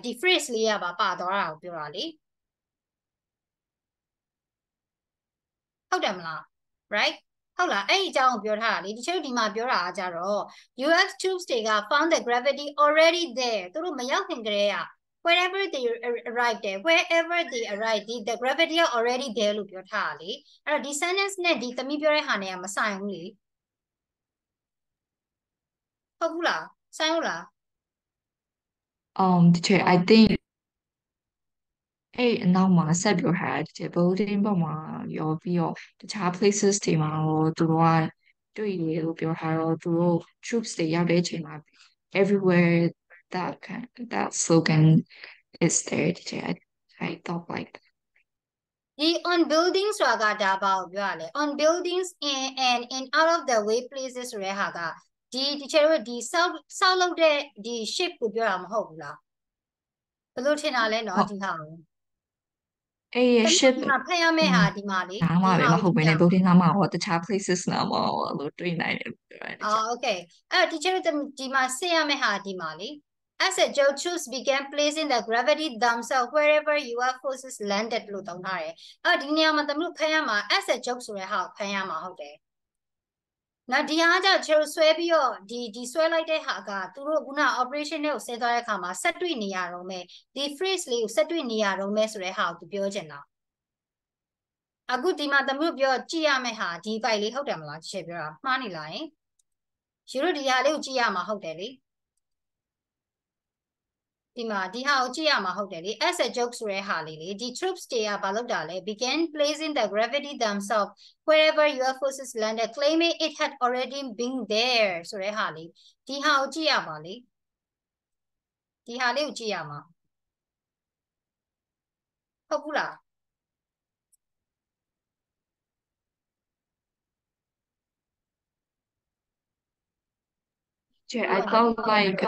ဒီ phrase လေးကပါသွားတာကိုပြောတာလေဟုတ်တယ်မလား right ဟုတ်လားအဲ့ဒီအကြောင်းကိုပြောထားတာလေဒီချက်ဒီမှာပြောတာကကြတော့ US troops တွေက found the gravity already there သူတို့မရောက်ခင်ကတည်းက wherever they arrived there wherever they arrived the gravity are already there လို့ပြောထားတာလေအဲ့တော့ဒီ sentence နဲ့ဒီသမီးပြောတဲ့ဟာနဲ့ကမဆိုင်ဘူးလေဟုတ်ဘူးလားဆိုင်ဘူးလား teacher I think အဲ့အနောက်မှာဆက်ပြောထားတဲ့ teacher building ဘက်မှာရောပြီးတော့တခြား places တွေမှာရောသူတို့ကတွေ့တယ်လို့ပြောထားတော့သူတို့ troops တွေရောက်တဲ့အချိန်မှာ everywhere that slogan is there teacher I thought like that. ဒီ on buildings ဆိုတာကဒါပါကိုပြောရလဲ on buildings in out of the way places ဆိုတဲ့ဟာကဒီချေတို့ဒီဆောက်လုပ်တဲ့ဒီ ship ကိုပြောတာမဟုတ်ဘူးလားဘယ်လိုထင်တာလဲเนาะဒီဟာကိုအဲ့ ship မှာဖတ်ရမယ့်ဟာဒီမှာလေနားမှာပဲမဟုတ်ဘဲနဲ့ building နားမှာဟောတခြား places နားမှာလို့တွေ့နိုင်တယ်ပြောရတယ် okay အဲ့ဒီချေတို့ဒီမှာဆက်ရမယ့်ဟာဒီမှာလေAs a joke, troops began placing the gravity themselves wherever US forces landed လို့တောင်းထားတယ်။ဒီနေရာမှာတမျိုးဖမ်းရမှာ as a joke ဆိုတဲ့ဟာကိုဖမ်းရမှာဟုတ်တယ်။နောက်ဒီဟာကြောင့်ကျွန်တော်ဆွဲပြီးတော့ဒီဆွဲလိုက်တဲ့ဟာကသူတို့ခုန operation တွေကိုဆင်းသွားတဲ့အခါမှာဆက်တွေ့နေရတော့မယ်။ဒီ phrase လေးကိုဆက်တွေ့နေရတော့မယ်ဆိုတဲ့ဟာကိုသူပြောချင်တာ။အခုဒီမှာတမျိုးပြောကြည့်ရမယ့်ဟာဒီပိုက်လေးဟုတ်တယ်မလားချေပြောတာမှားနေလားယင်။ရှင်တို့ဒီဟာလေးကိုကြည့်ရမှာဟုတ်တယ်လေ။ဒီမှာဒီဟာကိုကြည့်ရမှာဟုတ်တယ်လေ as a joke ဆိုတဲ့ဟာလေးလေဒီ troops တွေကဘာလုပ်တာလဲ began placing the gravity themselves wherever US forces landed claiming it had already been there ဆိုတဲ့ဟာလေးဒီဟာကိုကြည့်ရပါလေဒီဟာလေးကိုကြည့်ရမှာဟုတ်ဘူးလား I felt like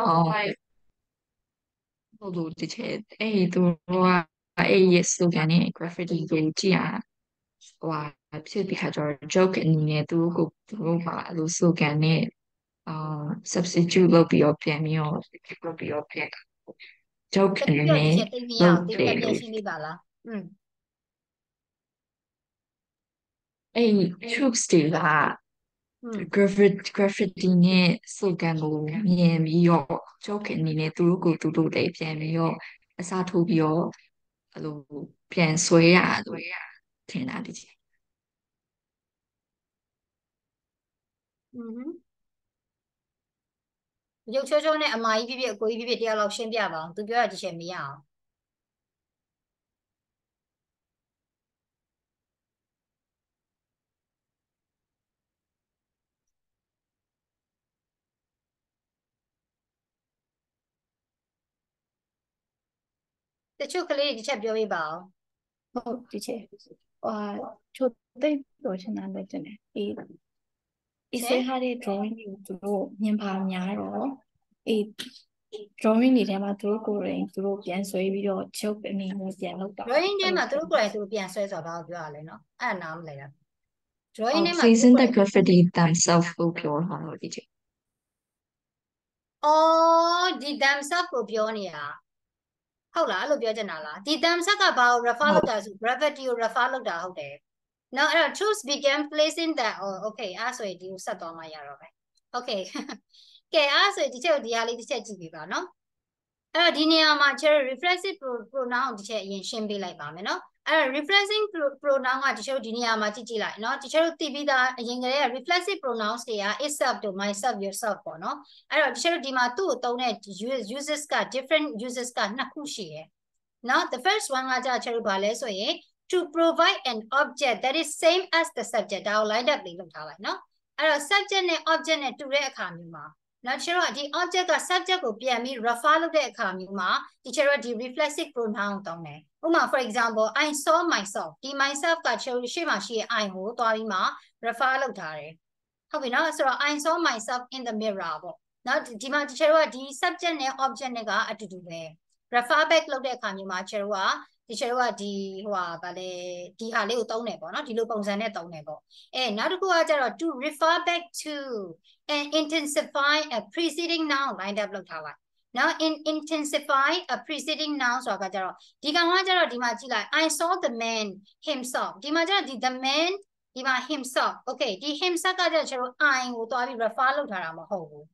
ဟုတ်လို့တကယ်အဲ့သူတို့ကအဲ့ slogan နဲ့ graffiti ကိုကြည့်ရဟိုဖြစ်ပြီးခါကျတော့ joke အနေနဲ့သူတို့ကအဲ့လို slogan နဲ့substitute လုပ်ပြီးတော့ပြန်ပြီးတော့ joke အနေနဲ့လုပ်တယ်လို့ရှင်းပြပါလားအဲ့ troops တွေကgraffiti နဲ့ slogan ကိုမြင်ပြီးတော့ joke အနေနဲ့သူတို့ကိုသူတို့လည်းပြန်ပြီးတော့အစားထိုးပြီးတော့ အဲ့လိုပြန်ဆွဲရလို့ထင်တာတကယ် ရုပ်ချောချောနဲ့အမကြီးဖြစ်ဖြစ်အကိုကြီးဖြစ်ဖြစ်တရားလောက်ရှင်းပြပါအောင်သူပြောတာဒီချက်မရအောင်တချို့ကလေးဒီချက်ပြောပြပါအောင် ဟုတ်ဒီချက်ချိုသိပ်ပြောချင်တာလည်းတင်တယ်အေးဆွဲထားတဲ့ drawing တွေကိုသူတို့မြင်ပါများတော့အေး drawing တွေထဲမှာသူတို့ကိုယ်တိုင်သူတို့ပြန်ဆွဲပြီးတော့ချုပ်အနေနဲ့ပြန်လုပ်တာ drawing ထဲမှာသူတို့ကိုယ်တိုင်သူတို့ပြန်ဆွဲဆိုတာဘာကိုပြောရလဲနော်အဲ့နားမလဲတာ drawing ထဲမှာ Facing the graffiti themselves ကိုပြောတာလို့ဒီချက် အော်ဒီ themselves ကိုပြောနေတာဟုတ်လားအဲ့လိုပြောချင်တာလားဒီ themselves ကဘာကို refer လုပ်တာဆို gravity ကို refer လုပ်တာဟုတ်တယ်နော်အဲ့တော့ truth began placing that okay အဲ့ဆိုရင်ဒီကိုဆက်သွားမှရတော့မယ် okay ကဲအဲ့ဆိုရင်ဒီချက်ကိုဒီဟာလေးတစ်ချက်ကြည့်ပြပါနော်အဲ့တော့ဒီနေရာမှာကျတော့ reflexive pronoun တစ်ချက်အရင်ရှင်းပေးလိုက်ပါမယ်နော်အဲ့တော့ reflexive pronoun ကဒီချက်ဒီနေရာမှာကြည့်လိုက်နော်ဒီချက်တို့သိပြီးသားအရင်ကတည်းက reflexive pronouns တွေက itself တို့ myself yourself ပေါ့နော်အဲ့တော့ဒီချက်တို့ဒီမှာသူ့ကိုသုံးတဲ့ uses က different uses ကနှစ်ခုရှိတယ်နော် the first one ကကြာချက်တို့ဘာလဲဆိုရင် to provide an object that is same as the subject ဒါကို line up လေးလုပ်ထားလိုက်နော်အဲ့တော့ subject နဲ့ object နဲ့တူတဲ့အခါမျိုးမှာနောက်ကျတော့ဒီ object က subject ကိုပြန်ပြီး refer လုပ်တဲ့အခါမျိုးမှာဒီကျတော့ဒီ reflexive pronoun သုံးတယ်ဥပမာ for example I saw myself ဒီ myself ကကျတော့ရှေ့မှာရှိတဲ့ I ကိုတွားပြီးမှ refer လုပ်ထားတယ်ဟုတ်ပြီနော်ဆိုတော့ I saw myself in the mirror ပေါ့နော်ဒီမှာကျတော့ဒီ subject နဲ့ object နဲ့ကအတူတူပဲ refer back လုပ်တဲ့အခါမျိုးမှာကျတော့ဒီကျတော့ဒီဟိုဗာလေဒီဟာလေးကိုသုံးတယ်ပေါ့နော်ဒီလိုပုံစံနဲ့သုံးတယ်ပေါ့နောက်တစ်ခုကကျတော့ to refer back to and intensify a preceding noun lined up လုပ်ထားလိုက်နော် intensify a preceding noun ဆိုတာကကျတော့ဒီကောင်ကကျတော့ဒီမှာကြည့်လိုက် I saw the man himself ဒီမှာကျတော့ဒီ the man ဒီမှာ himself okay ဒီ himself ကကျတော့ကျတော့ I ကိုတွားပြီး refer လုပ်ထားတာမဟုတ်ဘူး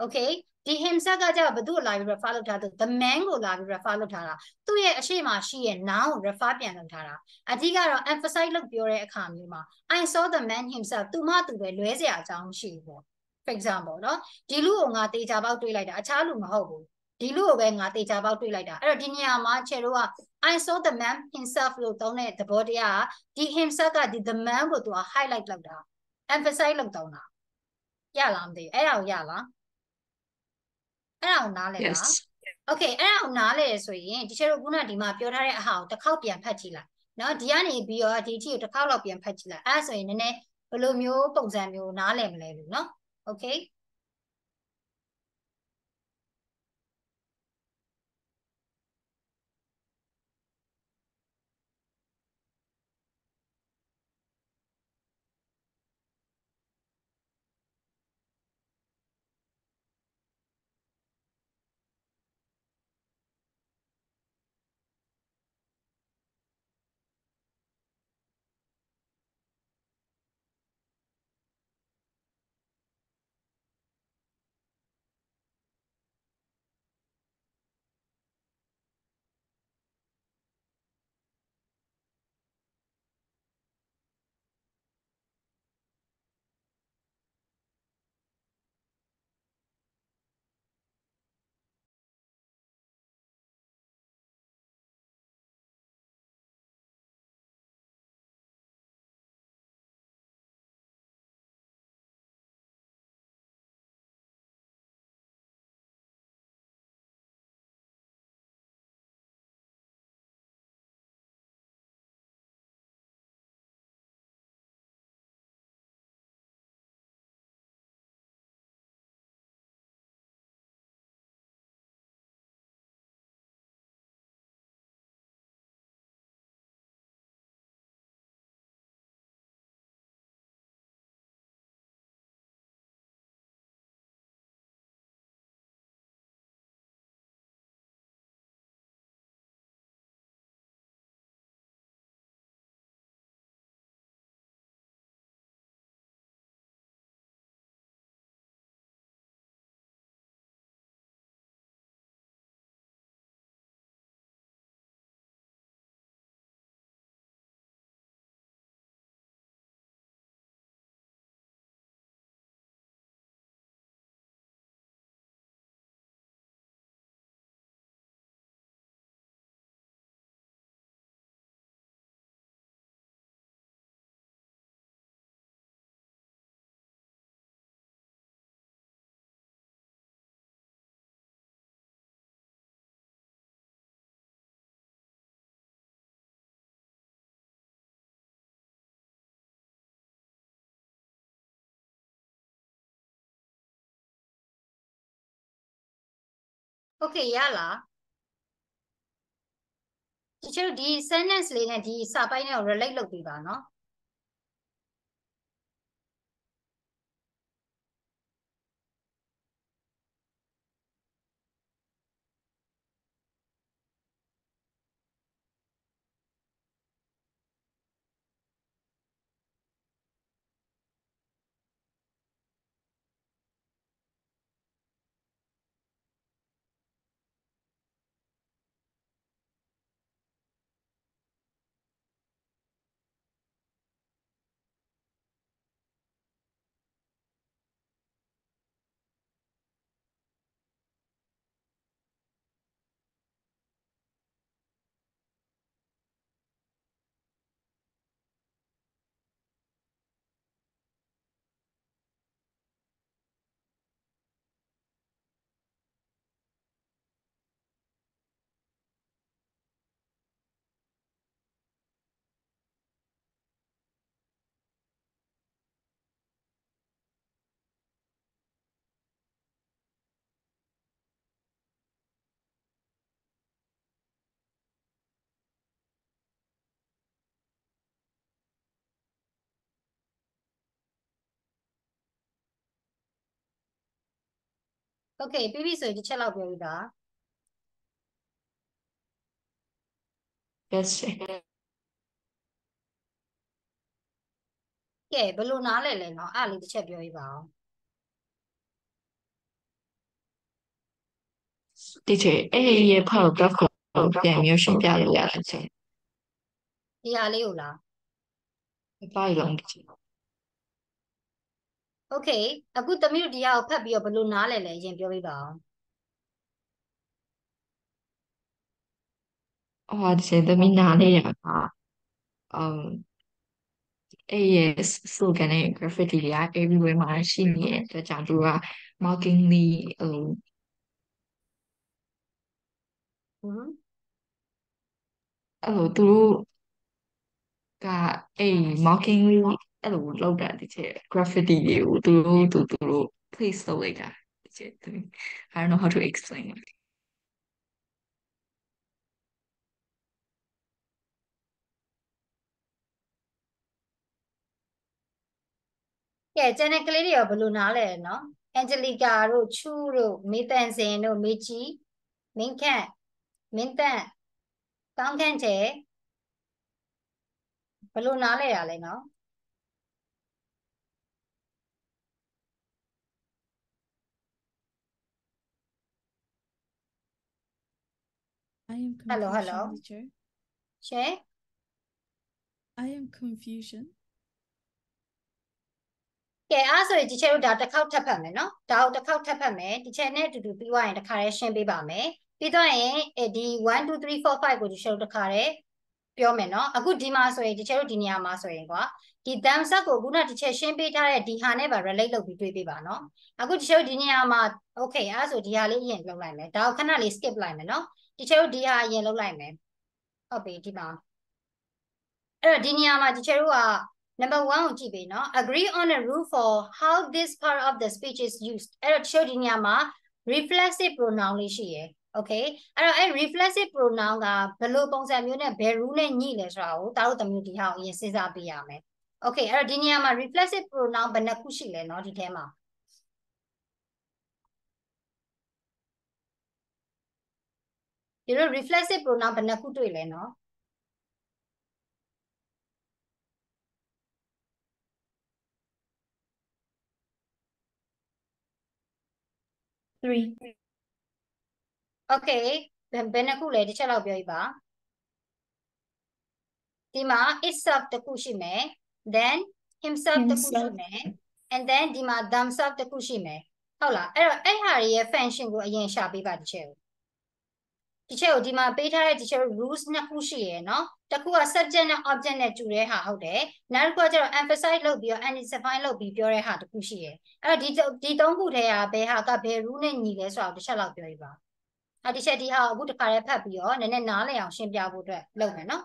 okay ဒီ himself ကကျတော့ဘယ်သူ့ကိုလာပြီး refer လုပ်ထားသူ the man ကိုလာပြီး refer လုပ်ထားတာသူ့ရဲ့အရှိမရှိရဲ့ noun ကို refer ပြန်လုပ်ထားတာအဓိကတော့ emphasize လုပ်ပြောတဲ့အခါမျိုးမှာ I saw the man himself သူမှသူပဲလွဲစရာအကြောင်းမရှိဘူးပေါ့ for example နော်ဒီလူကိုငါတေချာပေါက်တွေးလိုက်တာအခြားလူမဟုတ်ဘူးဒီလူကိုပဲငါတေချာပေါက်တွေးလိုက်တာအဲ့တော့ဒီနေရာမှာချေတို့က I saw the man himself လို့သုံးတဲ့သဘောတရားဒီ himself ကဒီ the man ကိုသူက highlight လုပ်တာ emphasize လုပ်သုံးတာရလားမသိဘူးအဲ့ဒါကိုရလားအဲ့ဒါကိုနားလဲလား okay အဲ့ဒါကိုနားလဲဆိုရင်ဒီချေတို့ခုနဒီမှာပြောထားတဲ့အဟာကိုတစ်ခေါက်ပြန်ဖတ်ကြည့်လိုက်နော်ဒီကနေပြီးတော့ဒီအထိကိုတစ်ခေါက်လောက်ပြန်ဖတ်ကြည့်လိုက်အဲ့ဒါဆိုရင်နည်းနည်းဘယ်လိုမျိုးပုံစံမျိုးနားလဲမလဲလို့နော် okay Okay ရလားတချို့ဒီ sentence လေးနဲ့ဒီစာပိုင်းနဲ့ relate လုပ်ပြီးပါနော် Okay ပြီးပြီဆိုရင်တစ်ချက်လောက်ပြောပြပါ Yes ကဲဘယ်လိုနားလဲလဲနော်အဲ့လေးတစ်ချက်ပြောပြပါအောင် teacher အဲ့ရဲ့ paragraph ကိုပြန်မျိုးရှင်းပြလို့ရလားချင်း ဒီဟာလေးကိုလား ဘာလုံး teacher Okay အခုသမီးတို့ဒီဟာကိုဖတ်ပြီးတော့ဘယ်လိုနားလဲလဲအရင်ပြောပြပါအောင် teacher သမီးနားလေးရပါအဲ့ရဲ့ slogan နဲ့ graffiti တွေက everywhere မှာရှိနေတဲ့အတွက်ကြောင့်သူက mockingly အဲ့လိုသူတို့ကအဲ့ mockingly အဲ့လိုလောက်တာတကယ် graffiti တွေကိုသူတို့ place လုပ်လိုက်တာတကယ် I don't know how to explain it ကဲကျန်တဲ့ကလေးတွေရောဘယ်လိုနားလဲနော်အန်ဂျလီကာတို့ချူတို့မေတန်စင်တို့မေကြီးမင်းခန့်မင်းတန့်ကောင်းခန့်တဲ့ဘယ်လိုနားလဲရလဲနော် I am Hello, confusion, hello. teacher. ရှယ် I am confusion. ကဲအားဆိုရင်ဒီချက်တို့ဒါတစ်ခေါက်ထပ်ဖတ်မယ်နော်ဒါကိုတစ်ခေါက်ထပ်ဖတ်မယ်ဒီချက်နဲ့အတူတူပြီးသွားရင်တစ်ခါတည်းရှင်းပေးပါမယ်ပြီးတော့ရင်ဒီ1 2 3 4 5ကိုဒီချက်တို့တစ်ခါတည်းပြောမယ်နော်အခုဒီမှာဆိုရင်ဒီချက်တို့ဒီနေရာမှာဆိုရင်ကွာဒီ thumbs up ကိုခုနဒီချက်ရှင်းပေးထားတဲ့ဒီဟာနဲ့ပါ relate လုပ်ပြီးတွေးပေးပါနော်အခုဒီချက်တို့ဒီနေရာမှာ okay အားဆိုဒီဟာလေးအရင်လုပ်လိုက်မယ်ဒါကိုခဏလေး skip လိုက်မယ်နော်ဒီချက်တို့ဒီဟာအရင်လုပ်လိုက်မယ်ဟုတ်ပြီဒီမှာအဲ့တော့ဒီနေရာမှာဒီချက်တို့ကNumber 1ကိုကြည့်ပေးနော် agree on a rule for how this part of the speech is used အဲ့တော့တချို့ဒီနေရာမှာ reflexive pronoun လေးရှိရယ် okay အဲ့တော့အဲ့ reflexive pronoun ကဘယ်လိုပုံစံမျိုးနဲ့ဘယ် rule နဲ့ညှိလဲဆိုတာကိုတားတို့သမီးဒီဟာကိုအရင်စဉ်းစားပေးရမယ် okay အဲ့တော့ဒီနေရာမှာ reflexive pronoun ဘယ်နှခုရှိလဲနော်ဒီထဲမှာဒီလို reflexive pronoun ဘယ်နှခုတွေ့လဲနော် 3 okay ဘယ်နှခုလဲတစ်ချက်လောက်ပြောပြပါဒီမှာ itself တစ်ခုရှိမယ် then himself တစ်ခုရှိမယ် and then ဒီမှာ themselves တစ်ခုရှိမယ်ဟုတ်လားအဲ့တော့အဲ့ဟာတွေရဲ့ function ကိုအရင်ရှာပေးပါတစ်ချက်ကိုဒီမှာပေးထားတဲ့ဒီချက် rules နှစ်ခုရှိရယ်နော်တစ်ခုက subject နဲ့ object နဲ့တူတဲ့ဟာဟုတ်တယ်နောက်တစ်ခုကကျတော့ emphasize လုပ်ပြီးတော့ identify လုပ်ပြီးပြောတဲ့ဟာတစ်ခုရှိရယ်အဲ့တော့ဒီသုံးခုထဲကဘယ်ဟာကဘယ် rule နဲ့ညီလဲဆိုတော့တစ်ချက်လောက်ပြောပြပါဒီချက်ဒီဟာကိုအခုတစ်ခါလေးဖတ်ပြီးတော့နည်းနည်းနားလည်အောင်ရှင်းပြဖို့အတွက်လုပ်မယ်နော်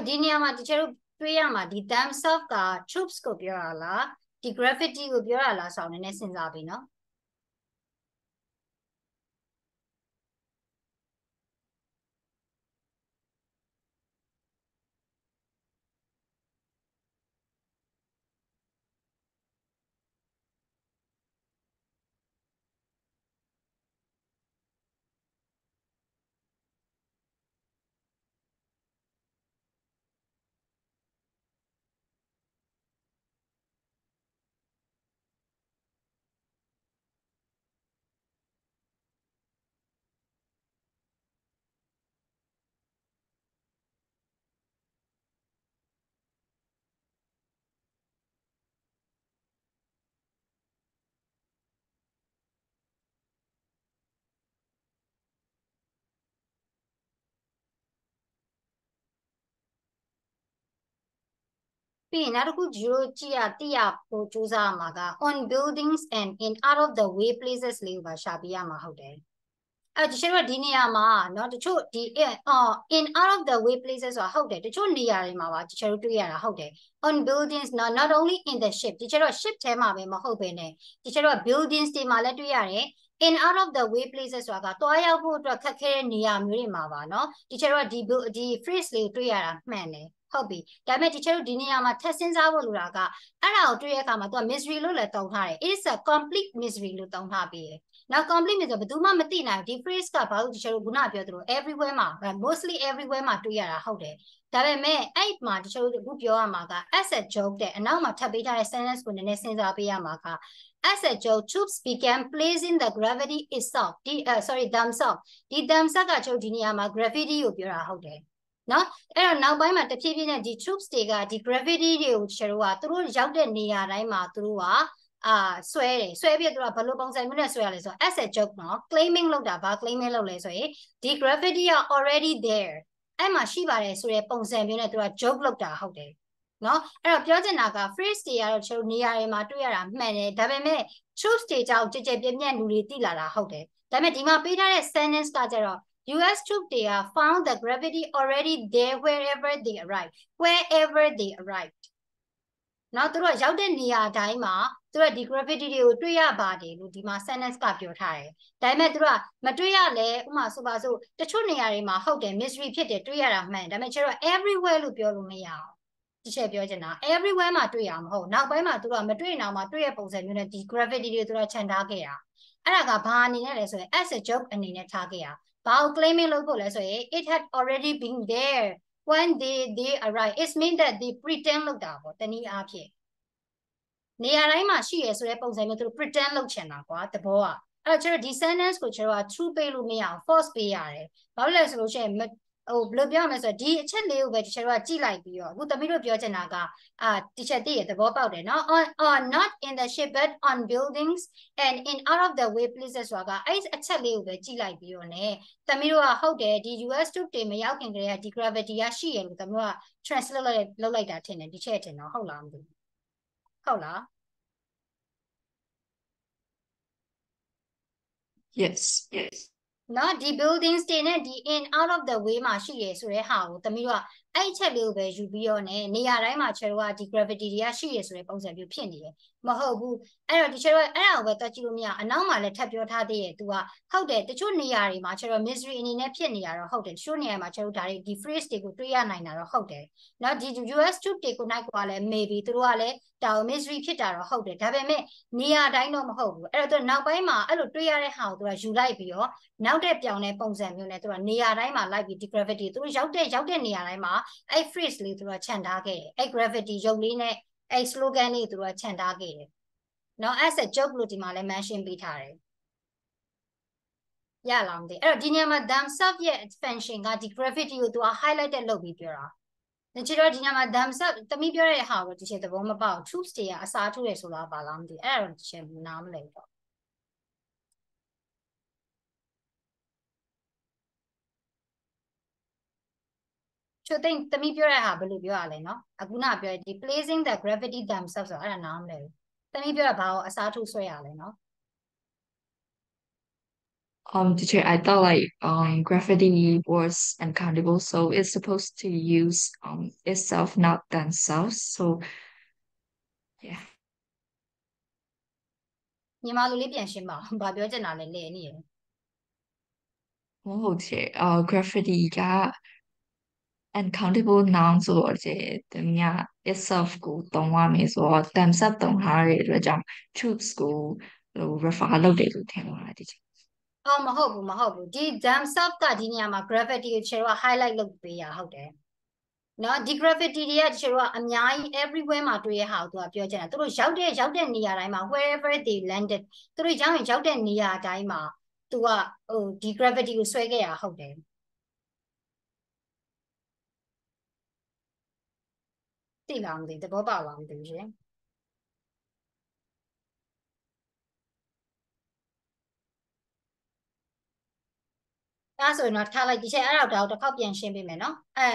ဒီနေရာမှာတချို့တွေးရမှာဒီ themselves က troops ကိုပြောရလားဒီ gravity ကိုပြောရလားဆိုတော့နည်းနည်းစဉ်းစားပြီနော်ပြီးရင်နောက်တစ်ခုဂျီရိုကြည့်ရသိရဖို့စူးစမ်းရမှာက on buildings and in out of the way places လေးကိုပါရှာပြရမှာဟုတ်တယ်တချို့ကဒီနေရာမှာเนาะတချို့ဒီ in out of the way places ဆိုတာဟုတ်တယ်တချို့နေရာတွေမှာပါတချို့တွေ့ရတာဟုတ်တယ် on buildings not only in the ship တချို့တော့ ship ထဲမှာပဲမဟုတ်ဘဲနဲ့တချို့တော့ buildings တွေမှာလည်းတွေ့ရတယ် in out of the way places ဆိုတာကတွားရောက်ဖို့အတွက်ခက်ခဲတဲ့နေရာမျိုးတွေမှာပါเนาะတချို့တော့ဒီ phrase လေးကိုတွေ့ရတာမှန်တယ်ဟုတ်ပြီဒါပေမဲ့တချို့ဒီနေရာမှာထပ်စဉ်းစားဖို့လိုတာကအဲ့ဒါကိုတွေ့ရတဲ့အခါမှာသူက mystery လို့လည်းတုံးထားတယ် it is a complete mystery လို့တုံးထားပြီးတယ်နောက် complete mystery ဘယ်သူမှမသိနိုင်ဘူးဒီ phrase ကဘာလို့တချို့ခုနပြောသလို everywhere မှာ mostly everywhere မှာတွေ့ရတာဟုတ်တယ်ဒါပေမဲ့အဲ့မှာတချို့အခုပြောရမှာက as a joke တဲ့အနောက်မှာထပ်ပေးထားတဲ့ sentence ကိုနည်းနည်းစဉ်းစားပေးရမှာက as a joke troops began placing the gravity itself themselves ဒီ themselves ကချုပ်ဒီနေရာမှာ gravity ကိုပြောတာဟုတ်တယ်နော်အဲ့တော့နောက်ပိုင်းမှာတဖြည်းဖြည်းနဲ့ဒီ troops တွေကဒီ gravity တွေကိုကျတော့သူတို့ရောက်တဲ့နေရာတိုင်းမှာသူတို့ကဆွဲတယ်ဆွဲပြီးတော့ဘယ်လိုပုံစံမျိုးနဲ့ဆွဲရလဲဆိုတော့ as a joke နော် claiming လုပ်တာဘာ claiming လုပ်လဲဆိုရင်ဒီ gravity က already there အဲ့မှာရှိပါတယ်ဆိုတဲ့ပုံစံမျိုးနဲ့သူက joke လုပ်တာဟုတ်တယ်နော်အဲ့တော့ပြောချင်တာက phrase တွေကတော့ကျွန်တော်နေရာတွေမှာတွေ့ရတာမှန်တယ်ဒါပေမဲ့ truth တွေကြောင့်ကြည်ပြည့်ပြည့်လူတွေသိလာတာဟုတ်တယ်ဒါပေမဲ့ဒီမှာပေးထားတဲ့ sentence ကကျတော့US troops they are found the gravity already there wherever they arrived နောက်သူတို့ရောက်တဲ့နေရာတိုင်းမှာသူတို့ဒီ gravity တွေကိုတွေ့ရပါတယ်လို့ဒီမှာ sentence ကပြောထားတယ်ဒါပေမဲ့သူတို့ကမတွေ့ရလဲဥပမာဆိုပါစို့တချို့နေရာတွေမှာဟုတ်တယ် mystery ဖြစ်တယ်တွေ့ရတာမှန်ဒါပေမဲ့ကျတော့ everywhere လို့ပြောလို့မရအောင်ဒီချက်ပြောချင်တာ everywhere မှာတွေ့ရမှာမဟုတ်နောက်ပိုင်းမှာသူတို့ကမတွေ့အောင်မှာတွေ့ရပုံစံမျိုးနဲ့ဒီ gravity တွေသူတို့ခြံထားခဲ့တာအဲ့ဒါကဘာအနေနဲ့လဲဆိုရင် as a joke အနေနဲ့ထားခဲ့တာဘာကို claiming လုပ်ဖို့လဲဆိုရင် it had already been there when they arrived it means that they pretend လုပ်တာပေါ့တနည်းအားဖြင့်နေရာတိုင်းမှာရှိရဆိုတဲ့ပုံစံမျိုးသူတို့ pretend လုပ်ချင်တာကွာတဘောကအဲ့တော့ကျွန်တော်ဒီ sentence ကိုကျွန်တော်က true ပေးလို့မရအောင် false ပေးရတယ်ဘာလို့လဲဆိုလို့ရှိရင်ဘယ်လိုပြောရမလဲဆိုတော့ဒီအချက်လေးကိုပဲကျွန်တော်ကကြည့်လိုက်ပြီးတော့အခုသမီးတို့ပြောချင်တာကဒီချက်တည်းရသဘောပေါက်တယ်နော် on not in the ship but on buildings and in out of the way places ဆိုတာကအဲ့အချက်လေးကိုပဲကြည့်လိုက်ပြီးတော့ ਨੇ သမီးတို့ကဟုတ်တယ်ဒီ US trip တွေမရောက်ခင်ကတည်းကဒီ gravity ကရှိရလို့သမီးတို့က translate လုပ်လိုက်တာထင်တယ်ဒီချက်ထင်တော့ဟုတ်လားမသိဘူးဟုတ်လား yes နော်ဒီ buildings တွေနဲ့ဒီ in out of the way မှာရှိရဆိုတဲ့ဟာကိုသမီးတို့ကအဲ့ချက်လေးကိုပဲယူပြီးတော့ ਨੇ နေရာတိုင်းမှာကျတော့ဒီ gravity တွေကရှိရဆိုတဲ့ပုံစံမျိုးဖြစ်နေတယ်မဟုတ်ဘူးအဲ့တော့ဒီကျတော့အဲ့ဒါကိုပဲတွက်ကြည့်လို့မရအနောက်မှာလည်းထပ်ပြောထားသေးရဲ့ तू ကဟုတ်တယ်တချို့နေရာတွေမှာကျတော့ mystery အနေနဲ့ဖြစ်နေရတော့ဟုတ်တယ်တချို့နေရာမှာကျတော့ဒါတွေဒီ phrase တွေကိုတွေးရနိုင်တာတော့ဟုတ်တယ်နော်ဒီ US trip တွေကိုနိုင်ကွာလဲ maybe သူတို့ကလည်းဒါ mystery ဖြစ်တာတော့ဟုတ်တယ်ဒါပေမဲ့နေရာတိုင်းတော့မဟုတ်ဘူးအဲ့တော့သူနောက်ပိုင်းမှာအဲ့လိုတွေးရတဲ့ဟာကိုသူကယူလိုက်ပြီးတော့နောက်တဲ့ပြောင်းတဲ့ပုံစံမျိုးနဲ့သူကနေရာတိုင်းမှာလိုက်ပြီးဒီ gravity သူတို့ရောက်တဲ့နေရာတိုင်းမှာအဲ့ phrase လေးသူတို့ခြံထားခဲ့တယ်အဲ့ gravity ရုပ်လေးနဲ့အဲ့ slogan လေးသူတို့ခြံထားခဲ့တယ်နော် as a joke လို့ဒီမှာလည်း mention ပေးထားတယ်ရလားမသိအဲ့တော့ဒီနေရာမှာ themselves ရဲ့ function ကဒီ gravity ကိုသူက highlighted လုပ်ပြီးပြောတာဒါချီတော့ဒီညမှာ themselves တမိပြောတဲ့ဟာကိုဒီချက်သဘောမပေါက် troops တွေကအစားထိုးတယ်ဆိုတာပါလားမသိအဲ့ဒါတော့ဒီချက်နားမလည်တော့ချို့သိတမိပြောတဲ့ဟာဘယ်လိုပြောရလဲနော်အခုနပြောဒီ placing the gravity themselves ဆိုအဲ့ဒါနားမလည်ဘူးတမိပြောတာဘာကိုအစားထိုးဆွဲရလဲနော် teacher, I thought like gravity was uncountable, so it's supposed to use itself, not themselves. So yeah. ညီမလိုလေးပြန်ရှင်းပါဘာပြောချင်တာလဲလဲနေရ ဟုတ်တယ် gravity က uncountable noun ဆိုတော့တမီးက itself ကိုသုံးရမယ်ဆိုတော့ themselves သုံးထားတဲ့အတွက်ကြောင့် troops ကိုrefer လုပ်တယ်လို့ထင်ပါတယ် teacher အော်မဟုတ်ဘူးဒီ themselves ကဒီနေရာမှာ gravity ကိုချေတော့ highlight လုပ်ပေးရဟုတ်တယ်နော်ဒီ gravity တွေကတချို့ကအများကြီး everywhere မှာတွေ့ရဟာကိုသူကပြောချင်တာသူတို့ရောက်တဲ့နေရာတိုင်းမှာ wherever they landed သူတို့ရောက်တဲ့နေရာတိုင်းမှာသူကဒီ gravity ကိုဆွဲခဲ့ရဟုတ်တယ်သိလားမသိသဘောပေါက်လားမသိဘူးရှင်အဲ့ဆိုရင်တော့ထားလိုက်ဒီချက်အဲ့တော့ဒါကိုတစ်ခေါက်ပြန်ရှင်းပေးမယ်နော်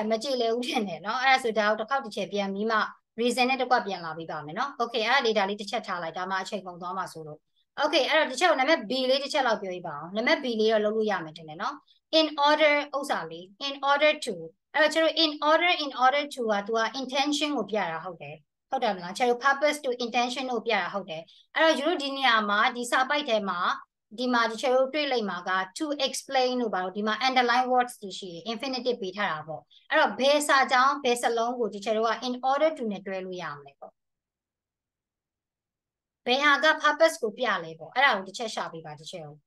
မကြည့်လဲဦးထင်တယ်နော်အဲ့ဒါဆိုဒါကိုတစ်ခေါက်တစ်ချက်ပြန်ပြီးမှ reason နဲ့တစ်ကွက်ပြန်လာပြီးပါမယ်နော် okay အဲ့ဒါလေးဒါလေးတစ်ချက်ထားလိုက်ဒါမှအချိန်ကုန်သွားမှာဆိုလို့ okay အဲ့တော့တစ်ချက်ကိုနံပါတ် B လေးတစ်ချက်လောက်ပြောပြပါအောင်နံပါတ် B လေးတော့လုပ်လို့ရမယ်တင်တယ်နော် in order ဥစ္စာလေး in order to အဲ့တော့ကျတို့ in order to ကသူက intention ကိုပြတာဟုတ်တယ်ဟုတ်တယ်မလားကျတို့ purpose to intention ကိုပြတာဟုတ်တယ်အဲ့တော့ယူတို့ဒီနေရာမှာဒီစာပိုက်ထဲမှာဒီမှာဒီချေတို့တွေ့လိုက်မှာက to explain လို့ပါတော့ဒီမှာ underline words တွေရှိတယ် infinitive ပေးထားတာပေါ့အဲ့တော့ဘယ်စာကြောင်းဘယ်စလုံးကိုဒီချေတို့က in order to နဲ့တွဲလို့ရအောင်လေပေါ့ဘယ်ဟာက purpose ကိုပြလဲပေါ့အဲ့ဒါကိုတစ်ချက်ရှာပေးပါဒီချေတို့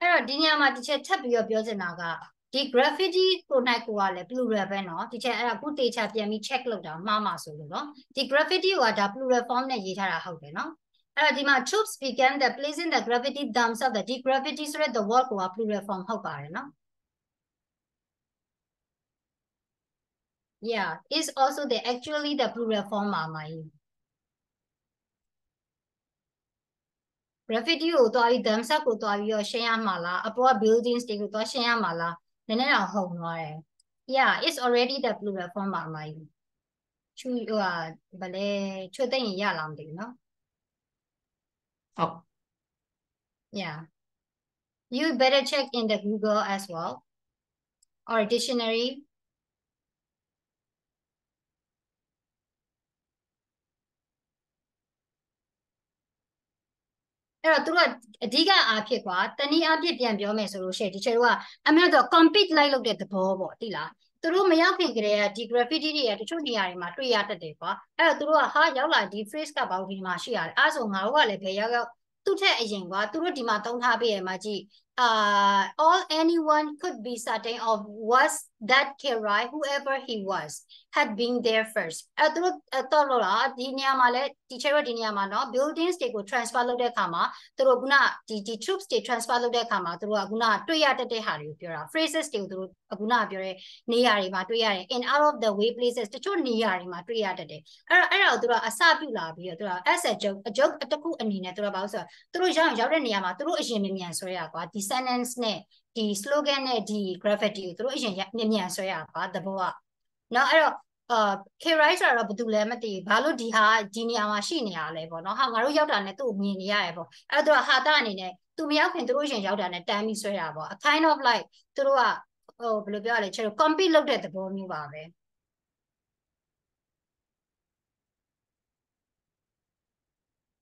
အဲ့တော့ဒီညမှာတစ်ချက်ထပ်ပြီးတော့ပြောချင်တာကဒီ graffiti ကိုနိုင်ကိုကလည်း plural ပဲเนาะဒီချက်အဲ့ဒါခုတေချာပြန်ပြီး check လုပ်တာမှားမှာဆိုလို့เนาะဒီ graffiti ကဒါ plural form နဲ့ရေးထားတာဟုတ်တယ်เนาะအဲ့တော့ဒီမှာ troops began the placing the graffiti themselves ဒီ graffiti ဆိုတဲ့ the word ကိုက plural form ဟုတ်ပါတယ်เนาะ yeah is also the actually the plural form မှာမှာကြီး graffiti ကိုသွားပြီး themselves ကိုသွားပြီးတော့ရှင်းရမှာလားအပေါ်က buildings တွေကိုသွားရှင်းရမှာလားနည်းနည်းတော့ဟုန်သွားတယ် Yeah, it's already the plural form ပါမှာချူဗလဲချွတ်သိမ့်ရင်ရလာမသိဘူးနော် ဟုတ် Yeah, you better check in the Google as well or dictionary.အဲ့တော့သူတို့ကအဓိကအားဖြင့်ကွာတနည်းအားဖြင့်ပြန်ပြောမယ်ဆိုလို့ရှိရင်ဒီချက်တို့ကအမှန်တော့ compete လိုက်လုပ်တဲ့သဘောပေါ့တိလားသူတို့မရောက်ခင်ကတည်းကဒီ graffiti တွေကတချို့နေရာတွေမှာတွေ့ရတတ်တယ်ကွာအဲ့တော့သူတို့ကဟာရောက်လာဒီ phrase ကဘာလို့ဒီမှာရှိရတယ်အဲ့ဆိုငါတို့ကလည်းဘယ်ရောက်သူ့ထက်အရင်ကွာသူတို့ဒီမှာသုံးထားပေးရမှာကြည့်all anyone could be certain of was that Kirai whoever he was had been there first အဲ့သူတို့တော့လို့လားဒီနေရာမှာလဲဒီချက်တို့ဒီနေရာမှာနော် buildings တွေကို transfer လုပ်တဲ့အခါမှာသူတို့ခုနဒီ troops တွေ transfer လုပ်တဲ့အခါမှာသူတို့ကခုနတွေ့ရတတ်တဲ့ဟာတွေကိုပြောတာ phrases တွေကိုသူတို့ခုနပြောတဲ့နေရာတွေမှာတွေ့ရတယ် in out of the way places တချို့နေရာတွေမှာတွေ့ရတတ်တယ်အဲ့တော့သူတို့ကအစပြုလာပြီးတော့သူတို့ as a joke တစ်ခုအနေနဲ့သူတို့ဘာလို့ဆိုတော့သူတို့ရောက်တဲ့နေရာမှာသူတို့အရင်မြန်ဆွဲရကွာဒီ sentence နဲ့ဒီ slogan နဲ့ဒီ graffiti ကိုသူတို့အရင်မြန်ဆွဲရကွာသဘောကနော်အဲ့တော့Kirai ဆိုတော့ဘယ်သူလဲမသိဘူးဘာလို့ဒီဟာဒီနေရာမှာရှိနေရလဲပေါ့နော်ဟာငါတို့ရောက်တာနဲ့သူ့ကိုမြင်နေရတယ်ပေါ့အဲ့တော့ဟာတာအနေနဲ့သူမရောက်ခင်သူတို့ရင်ရောက်တာနဲ့တန်းပြီးဆွဲတာပေါ့ a kind of like သူတို့ကဘယ်လိုပြောရလဲချေတို့ compete လုပ်တဲ့သဘောမျိုးပါပဲ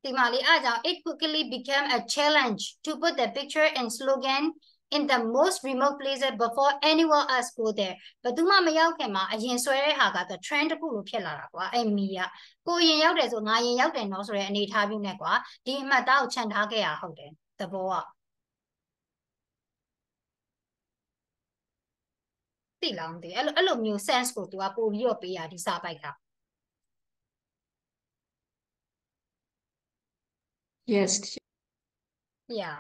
ဒီမှာလေအားကြောင့် it quickly became a challenge to put the picture and slogan in the most remote places before anyone else go there ဘယ်သူမှမရောက်ခင်မှာအရင်ဆွဲတဲ့ဟာကတော့ trend တစ်ခုလိုဖြစ်လာတာကွာအဲ့မီကကိုရင်ရောက်တယ်ဆိုငါရင်ရောက်တယ်နော်ဆိုတဲ့အနေအထားမျိုးနဲ့ကွာဒီအမှတ်သားကိုခြံထားခဲ့ရဟုတ်တယ်သဘောကသိလားမသိအဲ့လိုမျိုး sense ကို तू ကပို့ပြီးတော့ပေးရဒီစာပိုက်က yes yeah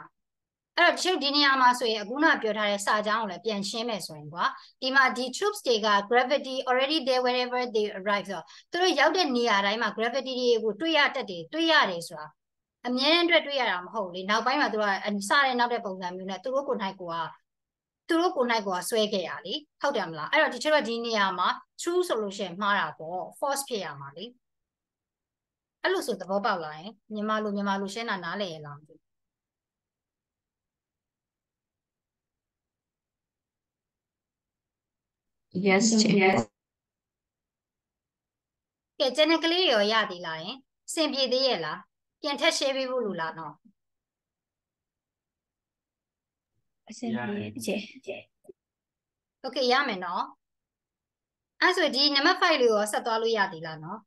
အဲ့တော့ဒီနေရာမှာဆိုရင်အခုနပြောထားတဲ့စာကြောင်းကိုလည်းပြန်ရှင်းမယ်ဆိုရင်ကွာဒီမှာဒီ troops တွေက gravity already there wherever they arrive ဆိုတော့သူတို့ရောက်တဲ့နေရာတိုင်းမှာ gravity တွေကိုတွေ့ရတတ်တယ်တွေ့ရတယ်ဆိုတာအမြဲတမ်းတွေ့ရတာမဟုတ်လေနောက်ပိုင်းမှာသူတို့ကစတဲ့နောက်တဲ့ပုံစံမျိုးနဲ့သူတို့ကိုယ်၌ကိုကဆွဲခဲ့ရလေဟုတ်တယ်မလားအဲ့တော့ဒီချက်တော့ဒီနေရာမှာ true ဆိုလို့ရှိရင်မှားတာပေါ့ false ဖြစ်ရမှာလေအဲ့လိုဆိုသဘောပေါက်လာရင်မြန်မာလိုရှင်းတာနားလည်ရလားမသိ yes yes ကဲကျန်တဲ့ကလေးတွေရောရသေးလားယင်အဆင်ပြေသေးရဲ့လားပြန်ထက် share ပေးဖို့လိုလားနော်အဆင်ပြေကြည့် Okay ရမယ်နော်အဲ့ဆိုဒီနံပါတ်5လေးကိုဆက်သွားလို့ရသေးလားနော်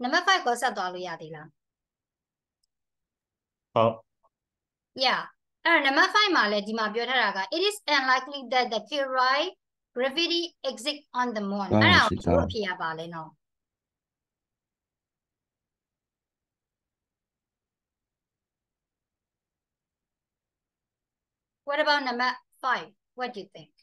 နံပါတ်5ကိုဆက်သွားလို့ရသေးလားဟုတ် Yeah အဲ့နံပါတ်5မှာလည်းဒီမှာပြောထားတာက it is unlikely that the Kirai graffiti exit on the moon အဲ့ဒါကိုပြောပြရပါလဲနော် What about number 5 what do you think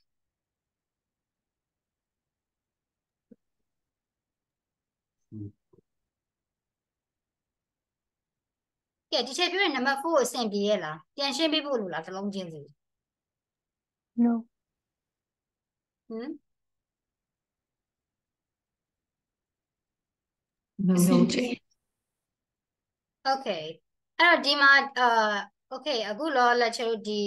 ကဲဒီချက်ပြောရင်နံပါတ်4ကိုအဆင်ပြေရဲ့လားပြန်ရှင်းပေးဖို့လိုလားတစ်လုံးချင်းစီ No. ဟမ် no no Okay အဲ့တော့ဒီမှာOkay အခုလောလက်ချေတို့ဒီ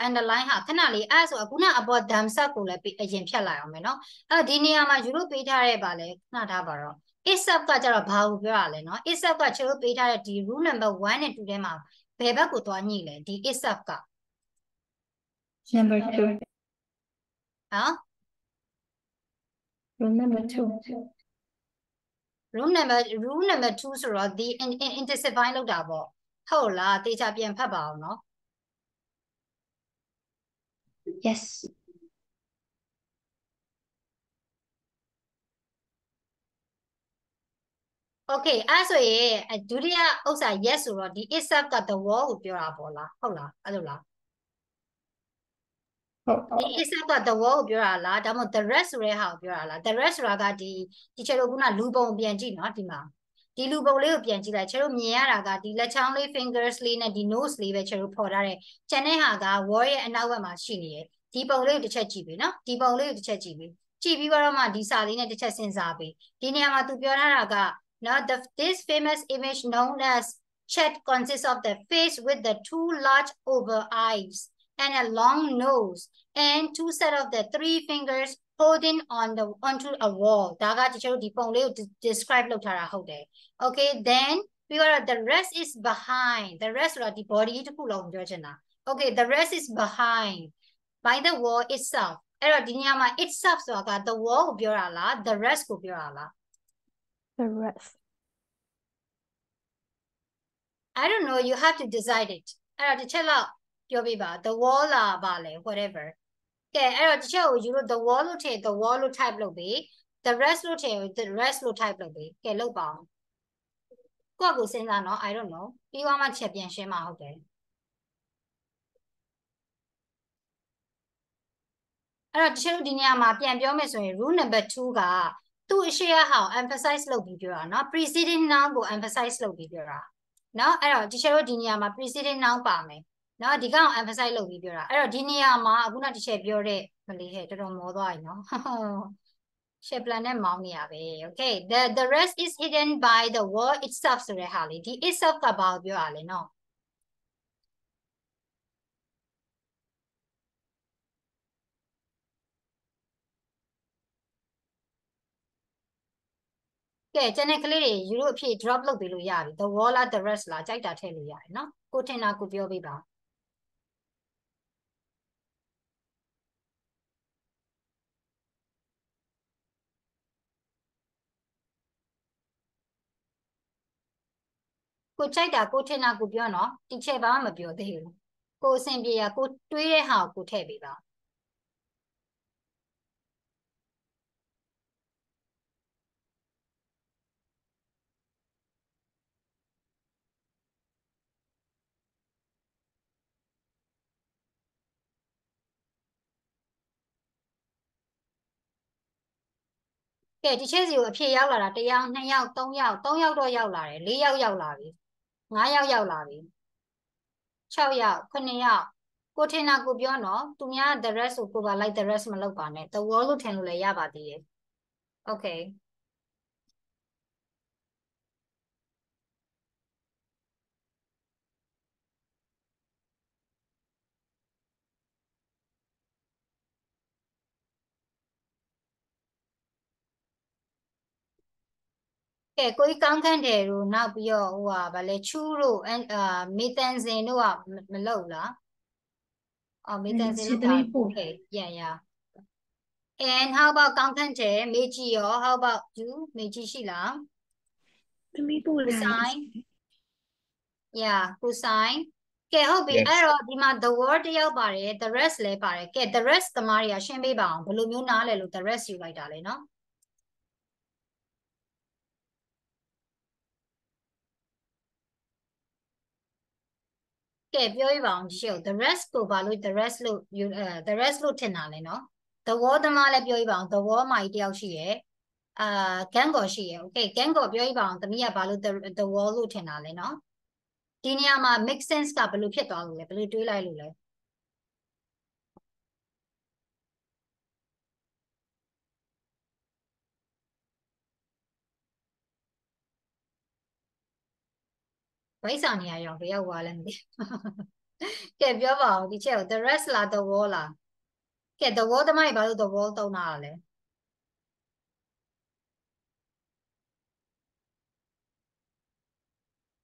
underline ဟာခဏလေးအဲ့ဆိုအခုနအပေါ် dam set ကိုလည်းအရင်ဖြတ်လိုက်အောင်မယ်နော်အဲ့ဒီနေရာမှာယူလို့ပေးထားတဲ့ပါလဲခဏထားပါတော့ itself ကကျတော့ဘာကိုပြောရလဲနော် itself ကချေတို့ပေးထားတဲ့ဒီ rule number 1နဲ့2ထဲမှာဘယ်ဘက်ကိုသွားညှိလဲဒီ itself က number 2 ဟမ် rule number 2 rule number 2ဆိုတော့ဒီ intensify လောက်တာပေါ့ဟုတ်လားတေချာပြန်ဖတ်ပါအောင်နော် yes Okay အဲ့ဆိုရင်ဒုတိယဥစ္စာ yes ဆိုတော့ဒီ itself က the wall ကိုပြောတာပေါ့လားဟုတ်လားအဲ့လိုလားဒီ itself က the wall ကိုပြောတာလားဒါမှမဟုတ် the rest ဆိုတဲ့ဟာကိုပြောတာလား the rest ဆိုတာကဒီချက်တို့ခုနလူပုံပြန်ကြည့်နော်ဒီမှာဒီလူပုံလေးကိုပြန်ကြည့်လိုက်ချက်တို့မြင်ရတာကဒီလက်ချောင်းလေး fingers လေးနဲ့ဒီ nose လေးပဲချက်တို့ဖော်ထားတယ်ကျန်တဲ့ဟာက wall ရဲ့အနောက်ဘက်မှာရှိနေတယ်ဒီ ဒီပုံလေးကိုတစ်ချက်ကြည့်ပြီနော်ဒီပုံလေးကိုတစ်ချက်ကြည့်ပြီကြည့်ပြီးတော့မှဒီစာလေးနဲ့တစ်ချက်စဉ်းစားပြီဒီနေရာမှာသူပြောထားတာကနော် this famous image known as Chet consists of the face with the two large oval eyes and a long nose and two set of the three fingers holding onto a wall ဒါကတချို့ဒီပုံလေးကို describe လုပ်ထားတာဟုတ်တယ် okay then we got the rest is behind the rest ဆိုတာဒီ body တစ်ခုလုံးပြောချင်တာ okay the rest is behind by the wall itself အဲ့တော့ဒီနေရာမှာ itself ဆိုတာက the wall ကိုပြောတာလား the rest ကိုပြောတာလား The rest. I don't know you have to decide it အဲ့တော့တစ်ချက်လောက်ပြောပြပါ the wall လားပါလေ whatever ကဲအဲ့တော့တစ်ချက်ကိုယူလို့ the wall လို့ထည့် the wall လို့ type လုပ်ပြီး the rest လို့ထည့် the rest လို့ type လုပ်ပြီးကဲလုပ်ပါအောင်ကိုယ့်ကိုစဉ်းစားနော် I don't know ပြီးသွားမှချက်ပြန်ရှင်းမှာဟုတ်တယ်အဲ့တော့တချို့ဒီနေရာမှာပြန်ပြောမယ်ဆိုရင် rule number 2ကသူ့အရှိရဟောင်း emphasize လုပ်ပြီးပြောတာเนาะ preceding noun ကို emphasize လုပ်ပြီးပြောတာเนาะအဲ့တော့တချို့ဒီနေရာမှာ preceding noun ပါမယ်เนาะဒီကောင် emphasize လုပ်ပြီးပြောတာအဲ့တော့ဒီနေရာမှာအခုနတစ်ချက်ပြောတဲ့မလေးဟဲ့တော်တော်မောသွားပြီเนาะရှယ်ပလန်နဲ့မောင်းနေရပဲ okay the rest is hidden by the wall itself ဆိုတဲ့ဟာလေးဒီ itself ကဘာကိုပြောရလဲเนาะကဲကျန်တဲ့ကလေးတွေယူလို့အဖြစ် drop လုပ်ပေးလို့ရပြီ the wall လား the rest လားကြိုက်တာထည့်လို့ရတယ်เนาะကိုထင်တာကိုပြောပေးပါကိုကြိုက်တာကိုထင်တာကိုပြောနော်တီချယ်ဘာမှမပြောသေးဘူးကိုအဆင်ပြေရကိုတွေးတဲ့ဟာကိုထည့်ပေးပါကဲဒီချက်စီကိုအဖြစ်ရောက်လာတာ1ယောက်2ယောက်3ယောက်3ယောက်တော့ရောက်လာတယ်4ယောက်ရောက်လာပြီ5ယောက်ရောက်လာပြီ6ယောက်9ယောက်ကိုထင်တာကိုပြောနော်သူများ the rest ကိုပါလိုက် the rest မလုပ်ပါနဲ့ the wall လို့ထင်လို့လည်းရပါသေးတယ် okay ကဲကိုကြီးကောင်းခန့်တယ်တို့နောက်ပြီးတော့ဟိုဟာဗာလဲချူးတို့မေတန်စင်တို့ကမလုပ်လားမေတန်စင်တို့က okay yeah and how about ကောင်းခန့်တယ်မေကြီးရော how about you မေကြီးရှိလားသမီးပို့လာ sign yeah ကို sign ကဲဟုတ်ပြီအဲ့တော့ဒီမှာ the word တယောက်ပါတယ် the rest လည်းပါတယ်ကဲ the rest သမားတွေကရှင်းပေးပါအောင်ဘယ်လိုမျိုးနားလဲလို့ the rest ယူလိုက်တာလဲနော်ကဲပြောပြပါအောင်ဒီရှေ့ the rest ကိုဘာလို့ the rest လို့ the rest လို့ထင်တာလဲနော် the wall သမားလည်းပြောပြပါအောင် the wall မှာတယောက်ရှိရယ်gang ကိုရှိရယ် okay gang ကိုပြောပြပါအောင်သမီးကဘာလို့ the wall လို့ထင်တာလဲနော်ဒီနေရာမှာ make sense ကဘယ်လိုဖြစ်သွားလို့လဲဘယ်လိုတွေးလိုက်လို့လဲဘိုက်စာနေရာရောဘယ်ရောက်သွားလဲမသိကဲပြောပါဦးဒီချက်ကို the rest လား the wall လားကဲ the wall သမားဘာလို့ the wall သုံးတာလဲ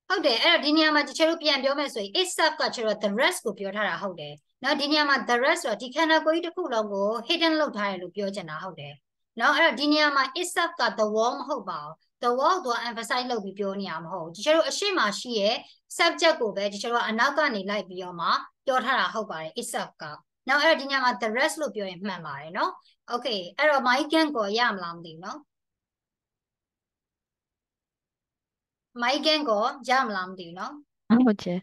ဟုတ်တယ်အဲ့တော့ဒီနေရာမှာတချို့တို့ပြန်ပြောမယ်ဆိုရင် itself ကကျတော့ the rest ကိုပြောထားတာဟုတ်တယ်နော်ဒီနေရာမှာ the rest ဆိုတာဒီခန္ဓာကိုယ်ကြီးတစ်ခုလုံးကို hidden လုပ်ထားတယ်လို့ပြောချင်တာဟုတ်တယ်နော်အဲ့တော့ဒီနေရာမှာ itself က the wall မဟုတ်ပါဘူး the wall ကို emphasize လုပ်ပြီးပြောနေရမှာမဟုတ်ဘူးတချို့တို့အရှိမရှိရဲ့ subject ကိုပဲတချို့တို့ကအနောက်ကနေလိုက်ပြီးတော့မှပြောထားတာဟုတ်ပါတယ် itself ကနော်အဲ့တော့ဒီနေရာမှာ the rest လို့ပြောရင်မှန်ပါတယ်နော် okay အဲ့တော့ my can ကိုရမလားမသိဘူးနော်မိုက်ကန်ကိုရမလားမသိဘူးနော်ဟုတ်ကဲ့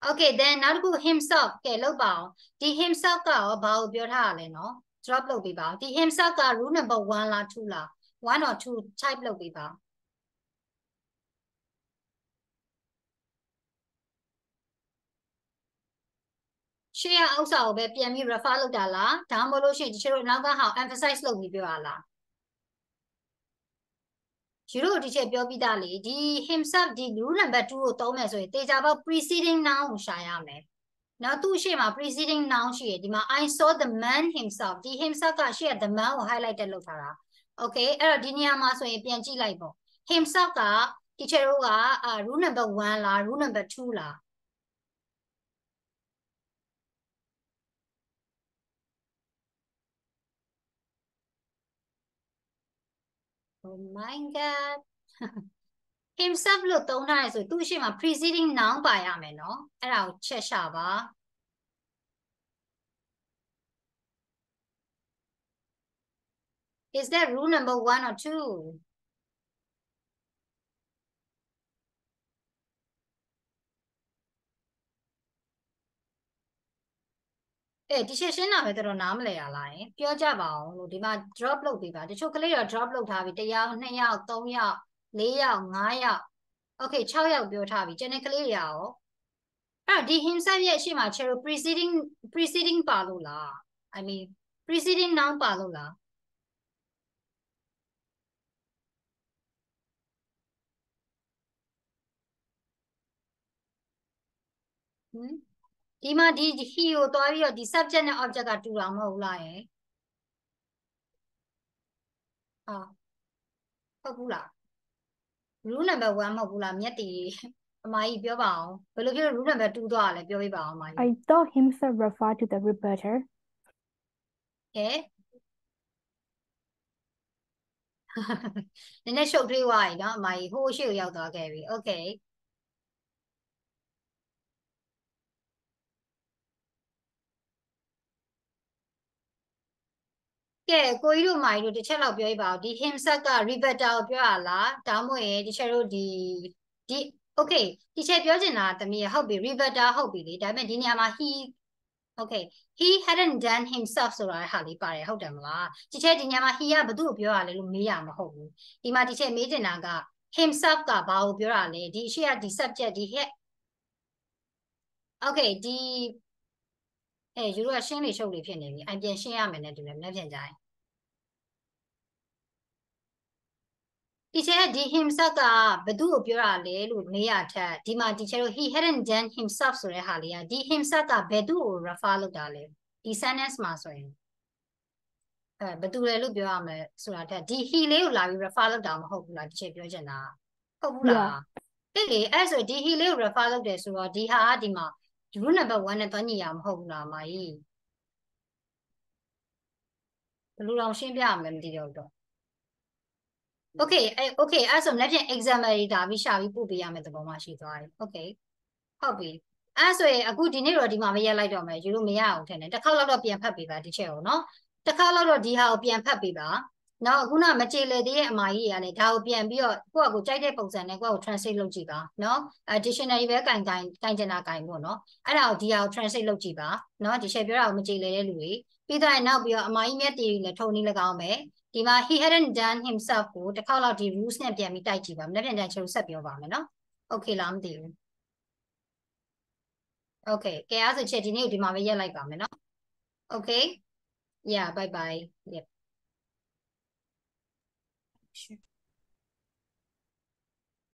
okay then နောက်တစ်ခု himself ကဲလောက်ပါအောင်ဒီ himself ကရောဘာကိုပြောထားရလဲနော် drop လုပ်ပေးပါဒီ himself က rule number 1လား2လား1 or 2 type လုပ်ပေးပါ ရှေ့ရဥစ္စာကိုပဲပြန်ပြီး refer လုပ်တာလားဒါမှမဟုတ်လို့ရှိရင်ဒီချေတို့နောက်ကဟာ emphasize လုပ်ပြီးပြောရလားယူတို့ဒီချက်ပြောပြီးသားလေဒီ himself ဒီ rule number 2ကိုသုံးမယ်ဆိုရင်တေချာပေါက် preceding noun ကိုရှာရမယ်နောက်သူ့ရှေ့မှာ preceding noun ရှိရဒီမှာ I saw the man himself ဒီ himself ကရှေ့က the man ကို highlighted လုပ်ထားတာ okay အဲ့တော့ဒီနေရာမှာဆိုရင်ပြန်ကြည့်လိုက်ပေါ့ himself ကဒီချက်တို့ကrule number 1လား rule number 2လား Oh my god himself လို့သုံးထားရဆိုသူ့ရှေ့မှာ preceding noun ပါရမယ်နော်အဲ့ဒါကိုချက်ရှာပါ Is that rule number 1 or 2? ဒီချက်ရှင်းတာပဲတော်တော်နားမလည်ရလားယင်ပြောကြပါအောင်လို့ဒီမှာ drop လုပ်ပေးပါတချို့ကလေးတော့ drop လုပ်ထားပြီ1ယောက်2ယောက်3ယောက်4ယောက်5ယောက် okay 6ယောက်ပြောထားပြီကျန်တဲ့ကလေးတွေရောအဲ့တော့ဒီ himself ရဲ့အရှိမ chero preceding ပါလို့လား I mean preceding noun ပါလို့လားဒီမှာဒီ he ကိုတွားပြီးတော့ဒီ subject နဲ့ object ကတူတာမဟုတ်လားယင်ဟုတ်ဘူးလား rule number 1မဟုတ်ဘူးလားမြတ်တီအမကြီးပြောပါအောင်ဘယ်လိုဖြစ်လို့ rule number 2သွားလဲပြောပြပါအောင်အမကြီး I thought himself referred to the reporter. ကဲနည်းနည်းရှုပ်ထွေးသွားပြီနော်အမကြီးဟိုးရှိကိုရောက်သွားခဲ့ပြီ okayကဲကိုကြီးတို့မာကြီးတို့တစ်ချက်လောက်ပြောပြပါဦးဒီ himself က reverter ကိုပြောရလားဒါမှမဟုတ်ရင်ဒီချက်တို့ဒီ okay ဒီချက်ပြောချင်တာတမီးဟုတ်ပြီ reverter ဟုတ်ပြီလေဒါပေမဲ့ဒီနေရာမှာ he okay he hadn't done himself ဆိုတာဟာလေးပါတယ်ဟုတ်တယ်မလားဒီချက်ဒီနေရာမှာ he ကဘသူ့ကိုပြောရလဲလို့မေးရမှာမဟုတ်ဘူးဒီမှာဒီချက်မေးချင်တာက himself ကဘာကိုပြောရလဲဒီအရှိကဒီ subject ဒီ head okay ဒီယူတို့ကရှင်းလေရှုပ်လေဖြစ်နေပြီအိုင်ပြန်ရှင်းရမယ်နဲ့တူတယ်မနေ့ပြန်ကြရင်ဒီချက်ဒီ himself ကဘသူ့ကိုပြောရလဲလို့မေးရထက်ဒီမှာဒီချက်တို့ he hadn't done himself ဆိုတဲ့ဟာလေးကဒီ himself ကဘယ်သူ့ကို refer လုပ်တာလဲဒီ sentence မှာဆိုရင်ဘယ်သူလဲလို့ပြောရမယ်ဆိုတာထက်ဒီ he လေးကိုလာပြီး refer လုပ်တာမဟုတ်ဘူးလားဒီချက်ပြောချင်တာဟုတ်ဘူးလားတဲ့လေအဲ့ဆိုဒီ he လေးကို refer လုပ်တယ်ဆိုတော့ဒီဟာကဒီမှာ rule number 1နဲ့တွန်းညီရမဟုတ်ဘူးလားအမကြီးဘယ်လိုတော့ရှင်းပြရမလဲမသိတော့တော့okay အဲ့ဆိုလက်ဖြင့် example တွေဒါပြီးရှာပြီးပို့ပေးရမယ့်သဘောမှရှိသွားတယ် okay ဟုတ်ပြီအဲ့ဆိုရင်အခုဒီနေ့တော့ဒီမှာမရက်လိုက်တော့မယ်ယူလို့မရအောင်ထင်တယ်တစ်ခါလောက်တော့ပြန်ဖတ်ပေးပါဒီချက်ကိုနော်တစ်ခါလောက်တော့ဒီဟာကိုပြန်ဖတ်ပေးပါနောက်အခုနမကြေလေသေးရဲ့အမကြီးတွေကလည်းဒါကိုပြန်ပြီးတော့ကိုယ့်အကိုကြိုက်တဲ့ပုံစံနဲ့ကိုယ့်ကို translate လုပ်ကြည့်ပါနော် dictionary ပဲကင်ကျင်တာကင်ပေါ့နော်အဲ့ဒါကိုဒီဟာကို translate လုပ်ကြည့်ပါနော်ဒီချက်ပြောတာကိုမကြေလေတဲ့လူတွေပြီးတော့နောက်ပြီးတော့အမကြီးမြတ်တီလည်းထုံနည်း၎င်းပဲဒီမှာ he hadn't done himself ကိုတစ်ခါလောက်ဒီ rules နဲ့ပြန်ပြီးတိုက်ကြည့်ပါမနေ့ပြန်ကျချိုးဆက်ပြောပါမယ်နော် okay လားမသိဘူး okay ကဲအဲ့ဆိုချက်ဒီနေ့ကိုဒီမှာပဲရက်လိုက်ပါမယ်နော် okay yeah bye bye yep